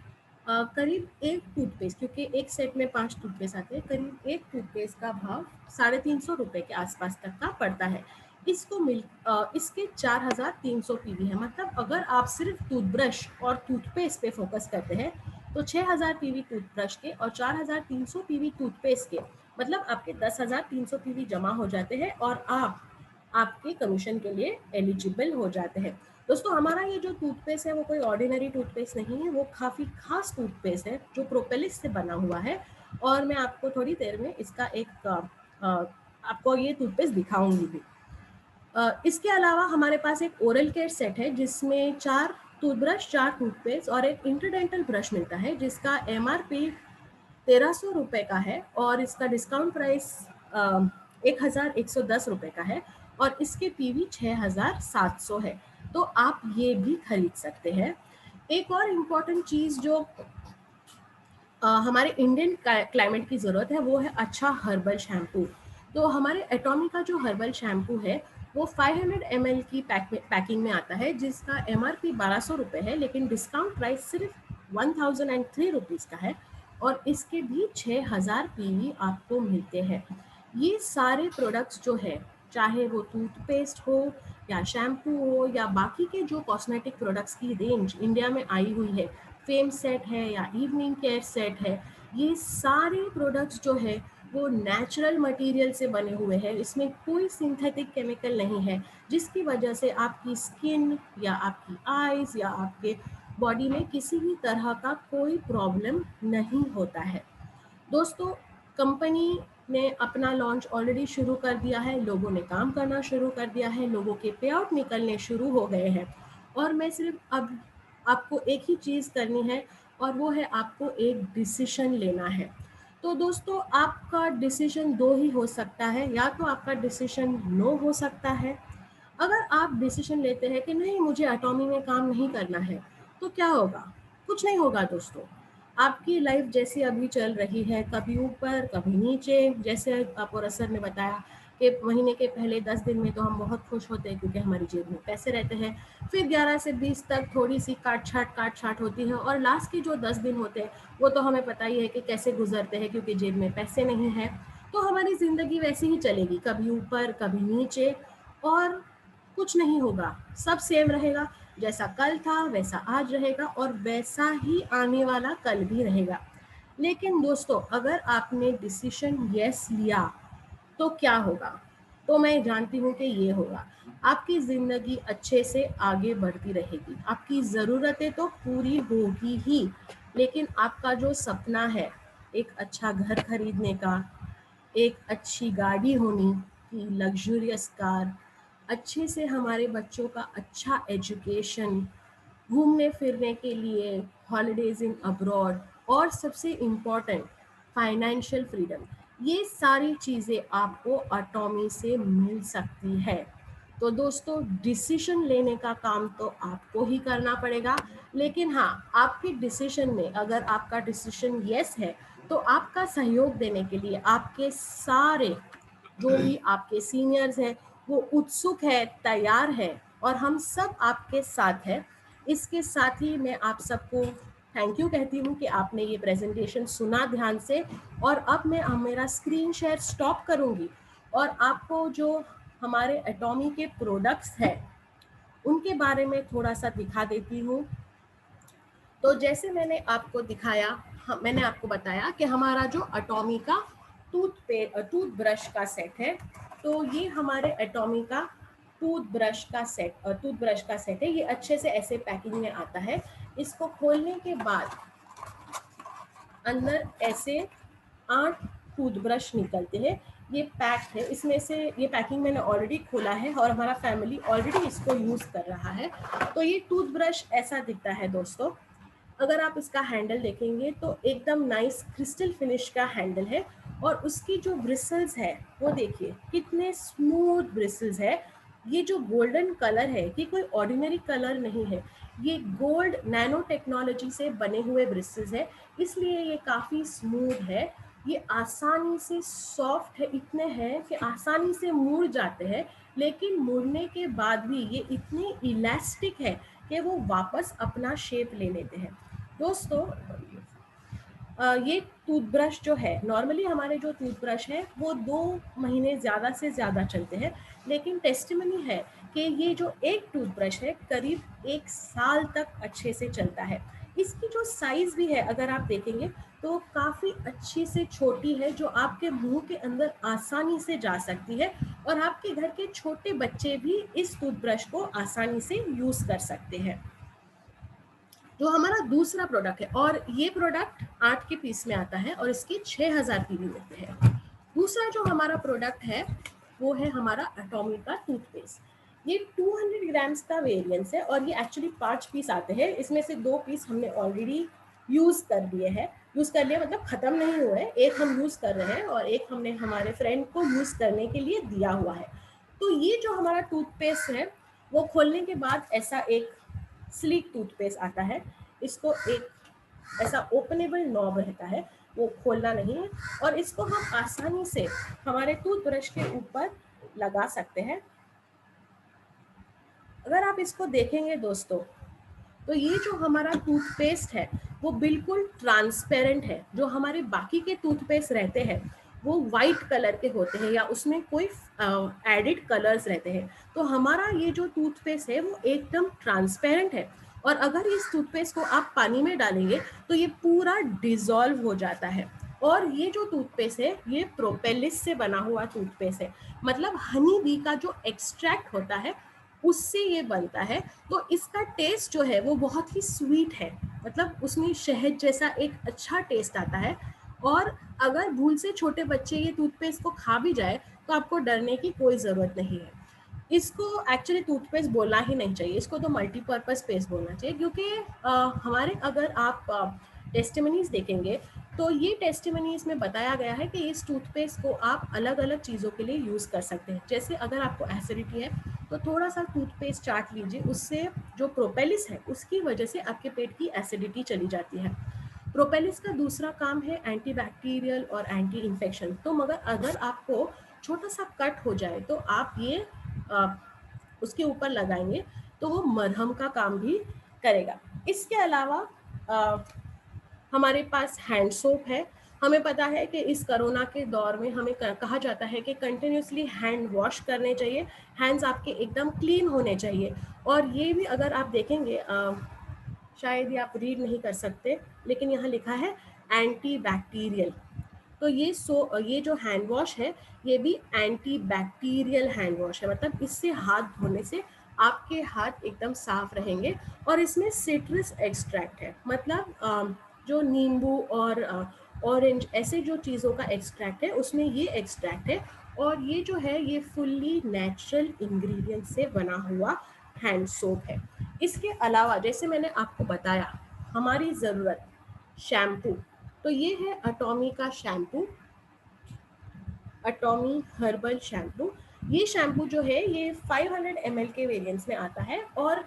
करीब एक टूथपेस्ट, क्योंकि एक सेट में 5 टूथपेस्ट आते हैं, करीब एक टूथपेस्ट का भाव 350 रुपये के आसपास तक का पड़ता है। इसके 4,300 पीवी है। मतलब अगर आप सिर्फ टूथब्रश और टूथपेस्ट पे फोकस करते हैं तो 6,000 पीवी टूथब्रश के और 4,300 पीवी टूथपेस्ट के, मतलब आपके 10,300 पीवी जमा हो जाते हैं और आप आपके कमीशन के लिए एलिजिबल हो जाते हैं। दोस्तों हमारा ये जो टूथपेस्ट है वो कोई ऑर्डिनरी टूथपेस्ट नहीं है, वो काफ़ी खास टूथपेस्ट है जो प्रोपेलिस से बना हुआ है और मैं आपको थोड़ी देर में इसका एक आपको ये टूथपेस्ट दिखाऊंगी भी। इसके अलावा हमारे पास एक ओरल केयर सेट है जिसमें 4 टूथब्रश, 4 टूथपेस्ट और एक इंटरडेंटल ब्रश मिलता है, जिसका MRP 1,300 रुपये का है और इसका डिस्काउंट प्राइस 1,110 रुपये का है और इसके पीवी 6,700 है। तो आप ये भी खरीद सकते हैं। एक और इम्पॉर्टेंट चीज़ जो हमारे इंडियन क्लाइमेट की ज़रूरत है वो है अच्छा हर्बल शैम्पू। तो हमारे एटॉमी का जो हर्बल शैम्पू है वो 500 ml की पैकिंग में आता है, जिसका MRP 1,200 रुपये है, लेकिन डिस्काउंट प्राइस सिर्फ 1,003 रुपीज़ का है और इसके भी 6,000 पीवी आपको मिलते हैं। ये सारे प्रोडक्ट्स जो है, चाहे वो टूथपेस्ट हो या शैम्पू हो या बाकी के जो कॉस्मेटिक प्रोडक्ट्स की रेंज इंडिया में आई हुई है, फेम सेट है या इवनिंग केयर सेट है, ये सारे प्रोडक्ट्स जो है वो नेचुरल मटेरियल से बने हुए हैं। इसमें कोई सिंथेटिक केमिकल नहीं है, जिसकी वजह से आपकी स्किन या आपकी आईज या आपके बॉडी में किसी भी तरह का कोई प्रॉब्लम नहीं होता है। दोस्तों कंपनी ने अपना लॉन्च ऑलरेडी शुरू कर दिया है, लोगों ने काम करना शुरू कर दिया है, लोगों के पे आउट निकलने शुरू हो गए हैं और मैं सिर्फ अब आपको एक ही चीज़ करनी है और वो है आपको एक डिसीजन लेना है। तो दोस्तों आपका डिसीजन दो ही हो सकता है, या तो आपका डिसीजन नो हो सकता है। अगर आप डिसीजन लेते हैं कि नहीं मुझे एटॉमी में काम नहीं करना है, तो क्या होगा? कुछ नहीं होगा दोस्तों। आपकी लाइफ जैसी अभी चल रही है, कभी ऊपर कभी नीचे, जैसे पोरस सर ने बताया कि महीने के पहले 10 दिन में तो हम बहुत खुश होते हैं क्योंकि हमारी जेब में पैसे रहते हैं, फिर 11 से 20 तक थोड़ी सी काट छाट होती है और लास्ट के जो 10 दिन होते हैं वो तो हमें पता ही है कि कैसे गुजरते हैं, क्योंकि जेब में पैसे नहीं है। तो हमारी ज़िंदगी वैसे ही चलेगी, कभी ऊपर कभी नीचे, और कुछ नहीं होगा, सब सेम रहेगा। जैसा कल था वैसा आज रहेगा और वैसा ही आने वाला कल भी रहेगा। लेकिन दोस्तों अगर आपने डिसीजन यस लिया तो क्या होगा? तो मैं जानती हूँ कि ये होगा, आपकी ज़िंदगी अच्छे से आगे बढ़ती रहेगी, आपकी ज़रूरतें तो पूरी होगी ही, लेकिन आपका जो सपना है एक अच्छा घर खरीदने का, एक अच्छी गाड़ी होनी की, लग्जूरियस कार, अच्छे से हमारे बच्चों का अच्छा एजुकेशन, घूमने फिरने के लिए हॉलीडेज इन अब्रॉड, और सबसे इम्पॉर्टेंट फाइनेंशियल फ्रीडम, ये सारी चीज़ें आपको एटॉमी से मिल सकती है। तो दोस्तों, डिसीजन लेने का काम तो आपको ही करना पड़ेगा, लेकिन हाँ, आपके डिसीजन में अगर आपका डिसीजन यस है तो आपका सहयोग देने के लिए आपके सारे जो भी आपके सीनियर्स हैं वो उत्सुक है, तैयार है, और हम सब आपके साथ हैं। इसके साथ ही मैं आप सबको थैंक यू कहती हूँ कि आपने ये प्रेजेंटेशन सुना ध्यान से, और अब मैं मेरा स्क्रीन शेयर स्टॉप करूँगी और आपको जो हमारे एटॉमी के प्रोडक्ट्स हैं उनके बारे में थोड़ा सा दिखा देती हूँ। तो जैसे मैंने आपको दिखाया, मैंने आपको बताया कि हमारा जो एटॉमी का टूथब्रश का सेट है, तो ये हमारे एटॉमी का टूथब्रश का सेट है। ये अच्छे से ऐसे पैकिंग में आता है। इसको खोलने के बाद अंदर ऐसे 8 टूथब्रश निकलते हैं। ये पैक है, इसमें से ये पैकिंग मैंने ऑलरेडी खोला है और हमारा फैमिली ऑलरेडी इसको यूज़ कर रहा है। तो ये टूथब्रश ऐसा दिखता है दोस्तों। अगर आप इसका हैंडल देखेंगे तो एकदम नाइस क्रिस्टल फिनिश का हैंडल है, और उसकी जो ब्रिसल्स है वो देखिए कितने स्मूथ ब्रिसल्स है। ये जो गोल्डन कलर है ये कोई ऑर्डिनरी कलर नहीं है, ये गोल्ड नैनो टेक्नोलॉजी से बने हुए ब्रिसल्स है, इसलिए ये काफ़ी स्मूथ है। ये आसानी से सॉफ्ट है, इतने हैं कि आसानी से मुड़ जाते हैं, लेकिन मुड़ने के बाद भी ये इतने इलास्टिक है कि वो वापस अपना शेप ले लेते हैं। दोस्तों, ये टूथब्रश जो है, नॉर्मली हमारे जो टूथब्रश है वो 2 महीने ज़्यादा से ज़्यादा चलते हैं, लेकिन टेस्टिमनी है कि ये जो एक टूथब्रश है करीब 1 साल तक अच्छे से चलता है। इसकी जो साइज़ भी है अगर आप देखेंगे तो काफ़ी अच्छी से छोटी है, जो आपके मुंह के अंदर आसानी से जा सकती है, और आपके घर के छोटे बच्चे भी इस टूथब्रश को आसानी से यूज़ कर सकते हैं। जो हमारा दूसरा प्रोडक्ट है, और ये प्रोडक्ट 8 के पीस में आता है और इसके 6000 पीवी मिलते हैं। दूसरा जो हमारा प्रोडक्ट है वो है हमारा एटॉमी का टूथपेस्ट। ये 200 ग्राम्स का वेरिएंस है, और ये एक्चुअली 5 पीस आते हैं। इसमें से 2 पीस हमने ऑलरेडी यूज़ कर लिए हैं। यूज़ कर लिया मतलब ख़त्म नहीं हुए, एक हम यूज़ कर रहे हैं और एक हमने हमारे फ्रेंड को यूज़ करने के लिए दिया हुआ है। तो ये जो हमारा टूथपेस्ट है वो खोलने के बाद ऐसा एक स्लीक टूथपेस्ट आता है। इसको एक ऐसा ओपनेबल नॉब रहता है, वो खोलना नहीं है, और इसको हम आसानी से हमारे टूथब्रश के ऊपर लगा सकते हैं। अगर आप इसको देखेंगे दोस्तों, तो ये जो हमारा टूथपेस्ट है वो बिल्कुल ट्रांसपेरेंट है। जो हमारे बाकी के टूथपेस्ट रहते हैं वो वाइट कलर के होते हैं या उसमें कोई एडिड कलर्स रहते हैं, तो हमारा ये जो टूथपेस्ट है वो एकदम ट्रांसपेरेंट है, और अगर इस टूथपेस्ट को आप पानी में डालेंगे तो ये पूरा डिजॉल्व हो जाता है। और ये जो टूथपेस्ट है ये प्रोपेलिस से बना हुआ टूथपेस्ट है, मतलब हनी बी का जो एक्सट्रैक्ट होता है उससे ये बनता है। तो इसका टेस्ट जो है वो बहुत ही स्वीट है, मतलब उसमें शहद जैसा एक अच्छा टेस्ट आता है। और अगर भूल से छोटे बच्चे ये टूथपेस्ट को खा भी जाए तो आपको डरने की कोई ज़रूरत नहीं है। इसको एक्चुअली टूथपेस्ट बोलना ही नहीं चाहिए, इसको तो मल्टीपर्पज़ पेस्ट बोलना चाहिए, क्योंकि हमारे अगर आप टेस्टिमनीज देखेंगे तो ये टेस्टिमनीज में बताया गया है कि इस टूथपेस्ट को आप अलग अलग चीज़ों के लिए यूज़ कर सकते हैं। जैसे अगर आपको एसिडिटी है तो थोड़ा सा टूथपेस्ट चाट लीजिए, उससे जो प्रोपेलिस है उसकी वजह से आपके पेट की एसिडिटी चली जाती है। प्रोपेलिस का दूसरा काम है एंटीबैक्टीरियल और एंटी इन्फेक्शन। तो मगर अगर आपको छोटा सा कट हो जाए तो आप ये उसके ऊपर लगाएंगे तो वो मरहम का काम भी करेगा। इसके अलावा हमारे पास हैंड सोप है। हमें पता है कि इस कोरोना के दौर में हमें कहा जाता है कि कंटिन्यूसली हैंड वॉश करने चाहिए, हैंड्स आपके एकदम क्लीन होने चाहिए। और ये भी अगर आप देखेंगे, शायद ये आप रीड नहीं कर सकते, लेकिन यहाँ लिखा है एंटी बैक्टीरियल। तो ये जो हैंड वॉश है ये भी एंटी बैक्टीरियल हैंड वॉश है, मतलब इससे हाथ धोने से आपके हाथ एकदम साफ रहेंगे। और इसमें सिट्रस एक्सट्रैक्ट है, मतलब जो नींबू और ऑरेंज ऐसे जो चीज़ों का एक्सट्रैक्ट है उसमें ये एक्सट्रैक्ट है। और ये जो है ये फुल्ली नेचुरल इंग्रेडिएंट से बना हुआ हैंड सोप है। इसके अलावा जैसे मैंने आपको बताया हमारी ज़रूरत शैम्पू, तो ये है अटॉमी का शैम्पू, अटॉमी हर्बल शैम्पू। ये शैम्पू जो है ये 500 ml के वेरिएंट्स में आता है और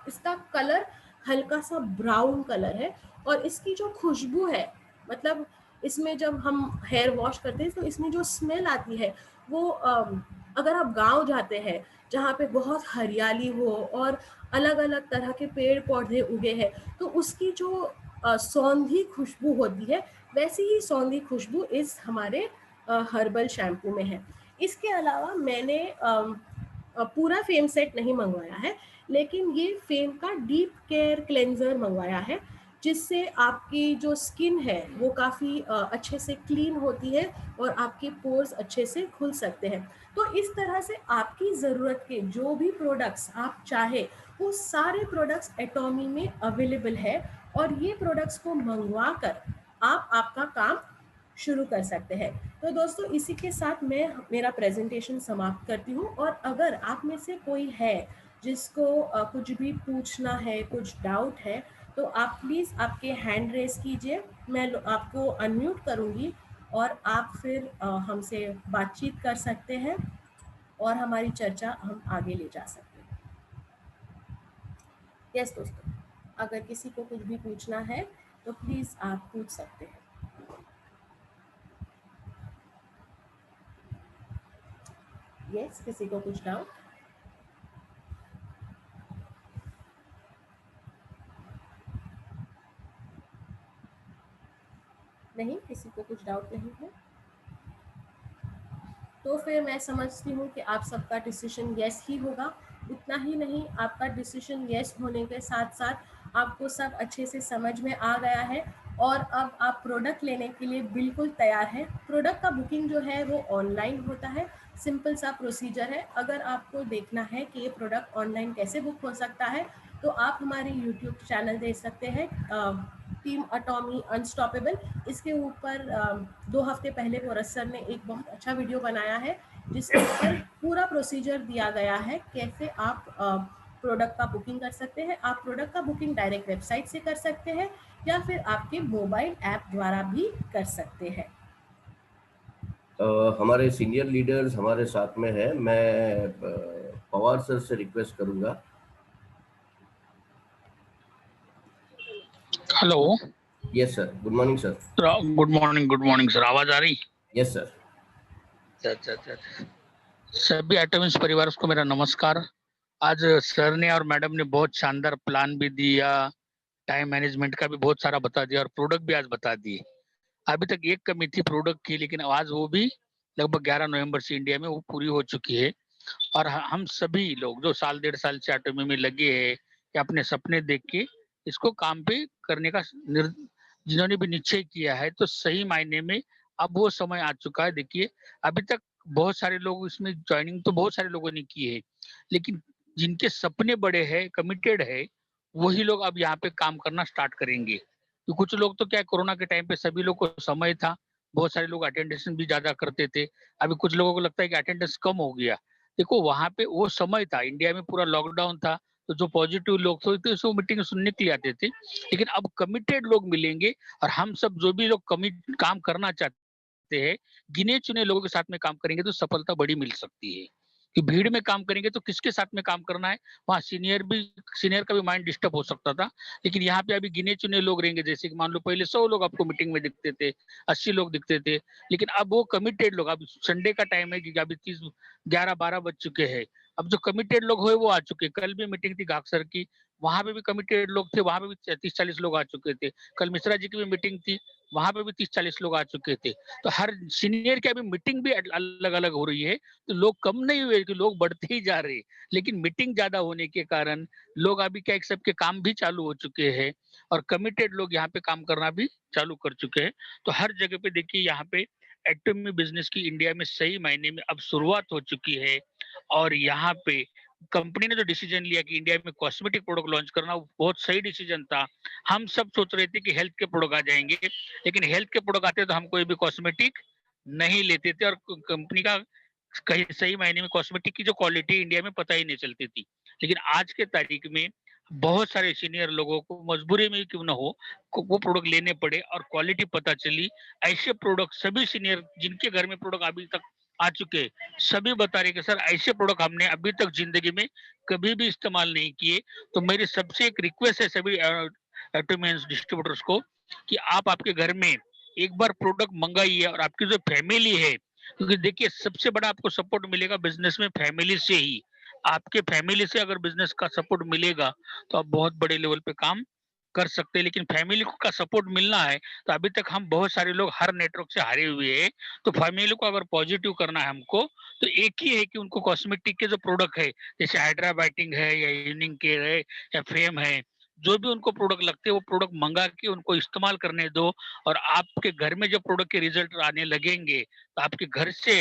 इसका कलर हल्का सा ब्राउन कलर है। और इसकी जो खुशबू है, मतलब इसमें जब हम हेयर वॉश करते हैं तो इसमें जो स्मेल आती है वो अगर आप गांव जाते हैं जहाँ पे बहुत हरियाली हो और अलग अलग तरह के पेड़ पौधे उगे हैं तो उसकी जो सौंधी खुशबू होती है वैसी ही सौंधी खुशबू इस हमारे हर्बल शैम्पू में है। इसके अलावा मैंने पूरा फेम सेट नहीं मंगवाया है, लेकिन ये फेम का डीप केयर क्लेंजर मंगवाया है जिससे आपकी जो स्किन है वो काफ़ी अच्छे से क्लीन होती है और आपके पोर्स अच्छे से खुल सकते हैं। तो इस तरह से आपकी ज़रूरत के जो भी प्रोडक्ट्स आप चाहे वो सारे प्रोडक्ट्स एटॉमी में अवेलेबल है और ये प्रोडक्ट्स को मंगवा कर आप आपका काम शुरू कर सकते हैं। तो दोस्तों इसी के साथ मैं मेरा प्रेजेंटेशन समाप्त करती हूँ। और अगर आप में से कोई है जिसको कुछ भी पूछना है, कुछ डाउट है, तो आप प्लीज़ आपके हैंड रेस कीजिए, मैं आपको अनम्यूट करूँगी और आप फिर हमसे बातचीत कर सकते हैं और हमारी चर्चा हम आगे ले जा सकते हैं। यस दोस्तों, अगर किसी को कुछ भी पूछना है तो प्लीज़ आप पूछ सकते हैं। यस, किसी को कुछ डाउट? नहीं, किसी को कुछ डाउट नहीं है? तो फिर मैं समझती हूँ कि आप सबका डिसीजन यस ही होगा। उतना ही नहीं, आपका डिसीजन यस होने के साथ साथ आपको सब अच्छे से समझ में आ गया है और अब आप प्रोडक्ट लेने के लिए बिल्कुल तैयार हैं। प्रोडक्ट का बुकिंग जो है वो ऑनलाइन होता है, सिंपल सा प्रोसीजर है। अगर आपको देखना है कि ये प्रोडक्ट ऑनलाइन कैसे बुक हो सकता है तो आप हमारे यूट्यूब चैनल देख सकते हैं, टीम अटॉमी अनस्टॉपेबल। इसके ऊपर 2 हफ्ते पहले पोरस सर ने एक बहुत अच्छा वीडियो बनाया है जिसके ऊपर पूरा प्रोसीजर दिया गया है कैसे आप प्रोडक्ट का बुकिंग कर सकते हैं। आप प्रोडक्ट का बुकिंग डायरेक्ट वेबसाइट से कर सकते हैं या फिर आपके मोबाइल ऐप द्वारा भी कर सकते हैं। हमारे सीनियर लीडर्स हमारे साथ में है, मैं पवार सर से रिक्वेस्ट करूंगा। Hello. Yes sir, good morning sir. Good morning sir, आवाज आ रही? Yes sir. अच्छा। सभी एटॉमिक्स परिवार को मेरा नमस्कार। आज सर ने और मैडम ने बहुत शानदार प्लान भी दिया, टाइम मैनेजमेंट का भी बहुत सारा बता दिया और प्रोडक्ट भी आज बता दिए। अभी तक एक कमी थी प्रोडक्ट की, लेकिन आज वो भी लगभग 11 नवंबर से इंडिया में वो पूरी हो चुकी है। और हम सभी लोग जो साल 1.5 साल से एटॉमी में लगे हैं कि अपने सपने देख के इसको काम पे करने का जिन्होंने भी निश्चय किया है, तो सही मायने में अब वो समय आ चुका है। देखिए, अभी तक बहुत सारे लोग इसमें ज्वाइनिंग तो बहुत सारे लोगों ने की है, लेकिन जिनके सपने बड़े हैं, कमिटेड है, वही लोग अब यहाँ पे काम करना स्टार्ट करेंगे। तो कुछ लोग तो क्या, कोरोना के टाइम पे सभी लोग को समय था, बहुत सारे लोग अटेंडेंस भी ज्यादा करते थे। अभी कुछ लोगों को लगता है कि अटेंडेंस कम हो गया। देखो, वहां पे वो समय था, इंडिया में पूरा लॉकडाउन था, तो जो पॉजिटिव लोग थे तो वो मीटिंग सुनने के लिए आते थे। लेकिन अब कमिटेड लोग मिलेंगे और हम सब जो भी लोग कमिट काम करना चाहते हैं, गिने चुने लोगों के साथ में काम करेंगे तो सफलता बड़ी मिल सकती है। कि भीड़ में काम करेंगे तो किसके साथ में काम करना है, वहाँ सीनियर का भी माइंड डिस्टर्ब हो सकता था। लेकिन यहाँ पे अभी गिने चुने लोग रहेंगे, जैसे कि मान लो पहले 100 लोग आपको मीटिंग में दिखते थे, 80 लोग दिखते थे, लेकिन अब वो कमिटेड लोग, अब संडे का टाइम है कि अभी 11-12 बज चुके हैं, अब जो कमिटेड लोग हुए वो आ चुके। कल भी मीटिंग थी गाक सर की, वहां पे भी कमिटेड लोग थे, वहां पे भी 30-40 लोग आ चुके थे। कल मिश्रा जी की भी मीटिंग थी, वहां पे भी 30-40 लोग आ चुके थे। तो हर सीनियर की अभी मीटिंग भी अलग अलग हो रही है, तो लोग कम नहीं हुए कि लोग बढ़ते ही जा रहे हैं, लेकिन मीटिंग ज्यादा होने के कारण लोग अभी क्या एक सबके काम भी चालू हो चुके हैं और कमिटेड लोग यहाँ पे काम करना भी चालू कर चुके हैं। तो हर जगह पे देखिए यहाँ पे एटॉमी बिजनेस की इंडिया में सही मायने में अब शुरुआत हो चुकी है। और यहाँ पे कंपनी ने जो डिसीजन लिया कि इंडिया में कॉस्मेटिक प्रोडक्ट लॉन्च करना, वो बहुत सही डिसीजन था। हम सब सोच रहे थे कि हेल्थ के प्रोडक्ट आ जाएंगे, लेकिन हेल्थ के प्रोडक्ट आते तो हम कोई भी कॉस्मेटिक नहीं लेते थे और कंपनी का कहीं सही मायने में कॉस्मेटिक की जो क्वालिटी इंडिया में पता ही नहीं चलती थी। लेकिन आज के तारीख में बहुत सारे सीनियर लोगों को मजबूरी में क्यों ना हो वो प्रोडक्ट लेने पड़े और क्वालिटी पता चली। ऐसे प्रोडक्ट सभी सीनियर जिनके घर में प्रोडक्ट अभी तक आ चुके हैं, सभी बता रहे कि सर ऐसे प्रोडक्ट हमने अभी तक जिंदगी में कभी भी इस्तेमाल नहीं किए। तो मेरी सबसे एक रिक्वेस्ट है सभी एटोमेंस डिस्ट्रीब्यूटर्स को कि आप आपके घर में एक बार प्रोडक्ट मंगाइए और आपकी जो फैमिली है, क्योंकि देखिए सबसे बड़ा आपको सपोर्ट मिलेगा बिजनेस में फैमिली से ही। आपके फैमिली से अगर बिजनेस का सपोर्ट मिलेगा तो आप बहुत बड़े लेवल पे काम कर सकते हैं। लेकिन फैमिली का सपोर्ट मिलना है तो अभी तक हम बहुत सारे लोग हर नेटवर्क से हारे हुए हैं। तो फैमिली को अगर पॉजिटिव करना है हमको, तो एक ही है कि उनको कॉस्मेटिक के जो प्रोडक्ट है, जैसे हाइड्रा बाइटिंग है या इवनिंग केयर है या फेम है, जो भी उनको प्रोडक्ट लगते हैं वो प्रोडक्ट मंगा के उनको इस्तेमाल करने दो। और आपके घर में जब प्रोडक्ट के रिजल्ट आने लगेंगे तो आपके घर से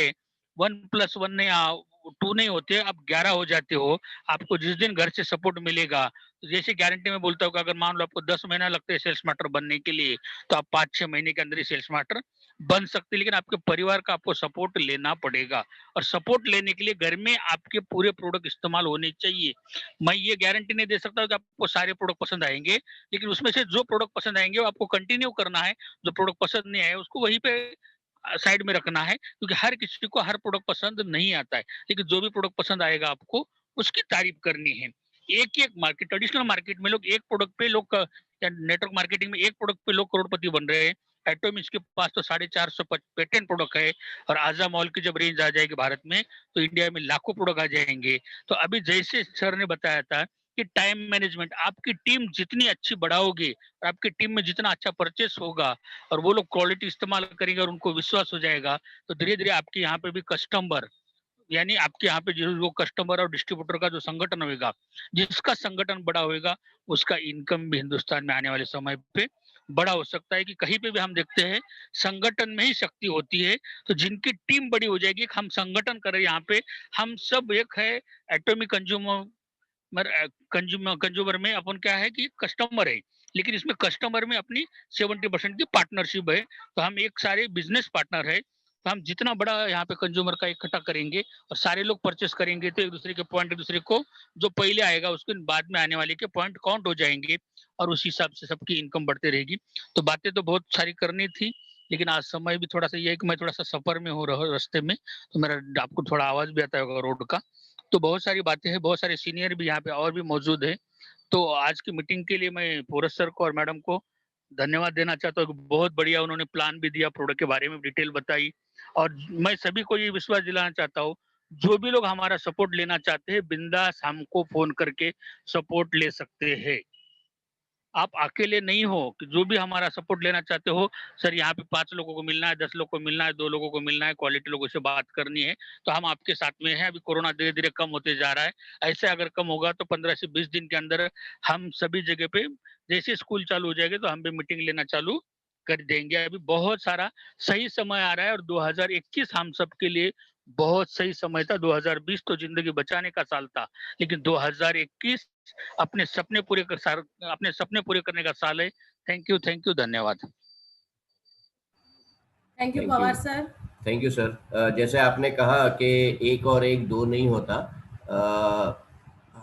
1+1 नहीं 2 नहीं होते, आप 11 हो जाते हो। आपको जिस दिन घर से सपोर्ट मिलेगा, तो जैसे गारंटी में बोलता हूँ कि अगर मान लो आपको 10 महीना लगता है सेल्स मार्टर बनने के लिए, तो आप 5-6 महीने के अंदर ही सेल्स मार्टर बन सकते हैं। लेकिन आपके परिवार का आपको सपोर्ट लेना पड़ेगा और सपोर्ट लेने के लिए घर में आपके पूरे प्रोडक्ट इस्तेमाल होने चाहिए। मैं ये गारंटी नहीं दे सकता कि आपको सारे प्रोडक्ट पसंद आएंगे, लेकिन उसमें से जो प्रोडक्ट पसंद आएंगे वो आपको कंटिन्यू करना है। जो प्रोडक्ट पसंद नहीं आए उसको वहीं पे साइड में रखना है, क्योंकि हर किसी को हर प्रोडक्ट पसंद नहीं आता है। लेकिन जो भी प्रोडक्ट पसंद आएगा आपको उसकी तारीफ करनी है। एक मार्केट, ट्रेडिशनल मार्केट में लोग एक प्रोडक्ट पे लोग या नेटवर्क मार्केटिंग में एक प्रोडक्ट पे लोग करोड़पति बन रहे हैं। एटोमिक्स के पास तो 450 पेटेंट प्रोडक्ट है और आजा मॉल की जब रेंज आ जाएगी भारत में तो इंडिया में लाखों प्रोडक्ट आ जाएंगे। तो अभी जैसे सर ने बताया था कि टाइम मैनेजमेंट, आपकी टीम जितनी अच्छी बढ़ाओगे और आपकी टीम में जितना अच्छा परचेस होगा और वो लोग क्वालिटी इस्तेमाल करेंगे और उनको विश्वास हो जाएगा, तो धीरे धीरे आपके यहाँ पे भी कस्टमर, यानी आपके यहाँ पे जो वो कस्टमर और डिस्ट्रीब्यूटर का जो संगठन होगा, जिसका संगठन बड़ा होगा उसका इनकम भी हिंदुस्तान में आने वाले समय पे बड़ा हो सकता है। कि कहीं पे भी हम देखते हैं संगठन में ही शक्ति होती है। तो जिनकी टीम बड़ी हो जाएगी, हम संगठन करें यहाँ पे, हम सब एक है। एटॉमिक कंज्यूमर कंज्यूमर में अपन क्या है कि कस्टमर है, लेकिन इसमें कस्टमर में अपनी 70% की पार्टनरशिप है। तो हम एक सारे बिजनेस पार्टनर है। तो हम जितना बड़ा यहाँ पे कंज्यूमर का इकट्ठा करेंगे और सारे लोग परचेस करेंगे, तो एक दूसरे के पॉइंट एक दूसरे को जो पहले आएगा उसके बाद में आने वाले के पॉइंट काउंट हो जाएंगे और उस हिसाब से सबकी इनकम बढ़ती रहेगी। तो बातें तो बहुत सारी करनी थी, लेकिन आज समय भी थोड़ा सा ये है कि मैं थोड़ा सा सफर में हो रहा हूँ रास्ते में, तो मेरा आपको थोड़ा आवाज भी आता होगा रोड का। तो बहुत सारी बातें हैं, बहुत सारे सीनियर भी यहाँ पे और भी मौजूद है। तो आज की मीटिंग के लिए मैं पोरस सर को और मैडम को धन्यवाद देना चाहता हूँ। बहुत बढ़िया उन्होंने प्लान भी दिया, प्रोडक्ट के बारे में डिटेल बताई। और मैं सभी को ये विश्वास दिलाना चाहता हूँ, जो भी लोग हमारा सपोर्ट लेना चाहते हैं बिंदास हमको फोन करके सपोर्ट ले सकते हैं। आप अकेले नहीं हो। कि जो भी हमारा सपोर्ट लेना चाहते हो, सर यहाँ पे 5 लोगों को मिलना है, 10 लोग को मिलना है, 2 लोगों को मिलना है, क्वालिटी लोगों से बात करनी है, तो हम आपके साथ में हैं। अभी कोरोना धीरे धीरे कम होते जा रहा है। ऐसे अगर कम होगा तो 15 से 20 दिन के अंदर हम सभी जगह पे, जैसे स्कूल चालू हो जाएंगे तो हम भी मीटिंग लेना चालू कर देंगे। अभी बहुत सारा सही समय आ रहा है और 2021 हम सबके लिए बहुत सही समय था। 2020 तो जिंदगी बचाने का साल था, लेकिन 2021 अपने सपने पूरे करने का साल है। थैंक यू, धन्यवाद। Thank you thank you, Pawar sir. Thank you sir. जैसे आपने कहा कि एक और एक दो नहीं होता,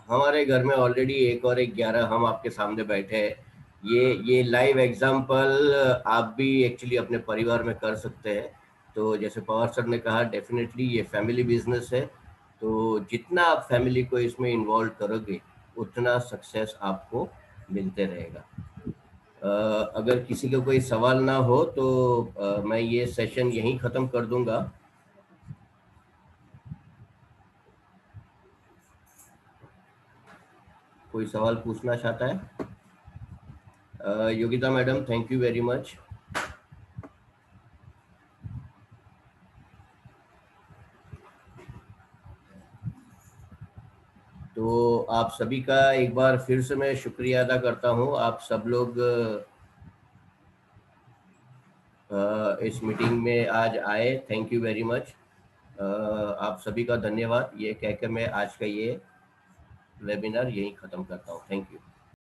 हमारे घर में ऑलरेडी एक और एक 11 हम आपके सामने बैठे हैं। ये लाइव एग्जांपल आप भी एक्चुअली अपने परिवार में कर सकते हैं। तो जैसे पवार सर ने कहा, डेफिनेटली ये फैमिली बिजनेस है, तो जितना आप फैमिली को इसमें इन्वॉल्व करोगे उतना सक्सेस आपको मिलते रहेगा। अगर किसी को कोई सवाल ना हो तो मैं ये सेशन यहीं ख़त्म कर दूंगा। कोई सवाल पूछना चाहता है? Yogita madam, thank you very much. तो आप सभी का एक बार फिर से मैं शुक्रिया अदा करता हूं। आप सब लोग इस मीटिंग में आज आए, थैंक यू वेरी मच। आप सभी का धन्यवाद। ये कहकर मैं आज का ये वेबिनार यहीं ख़त्म करता हूँ। Thank you.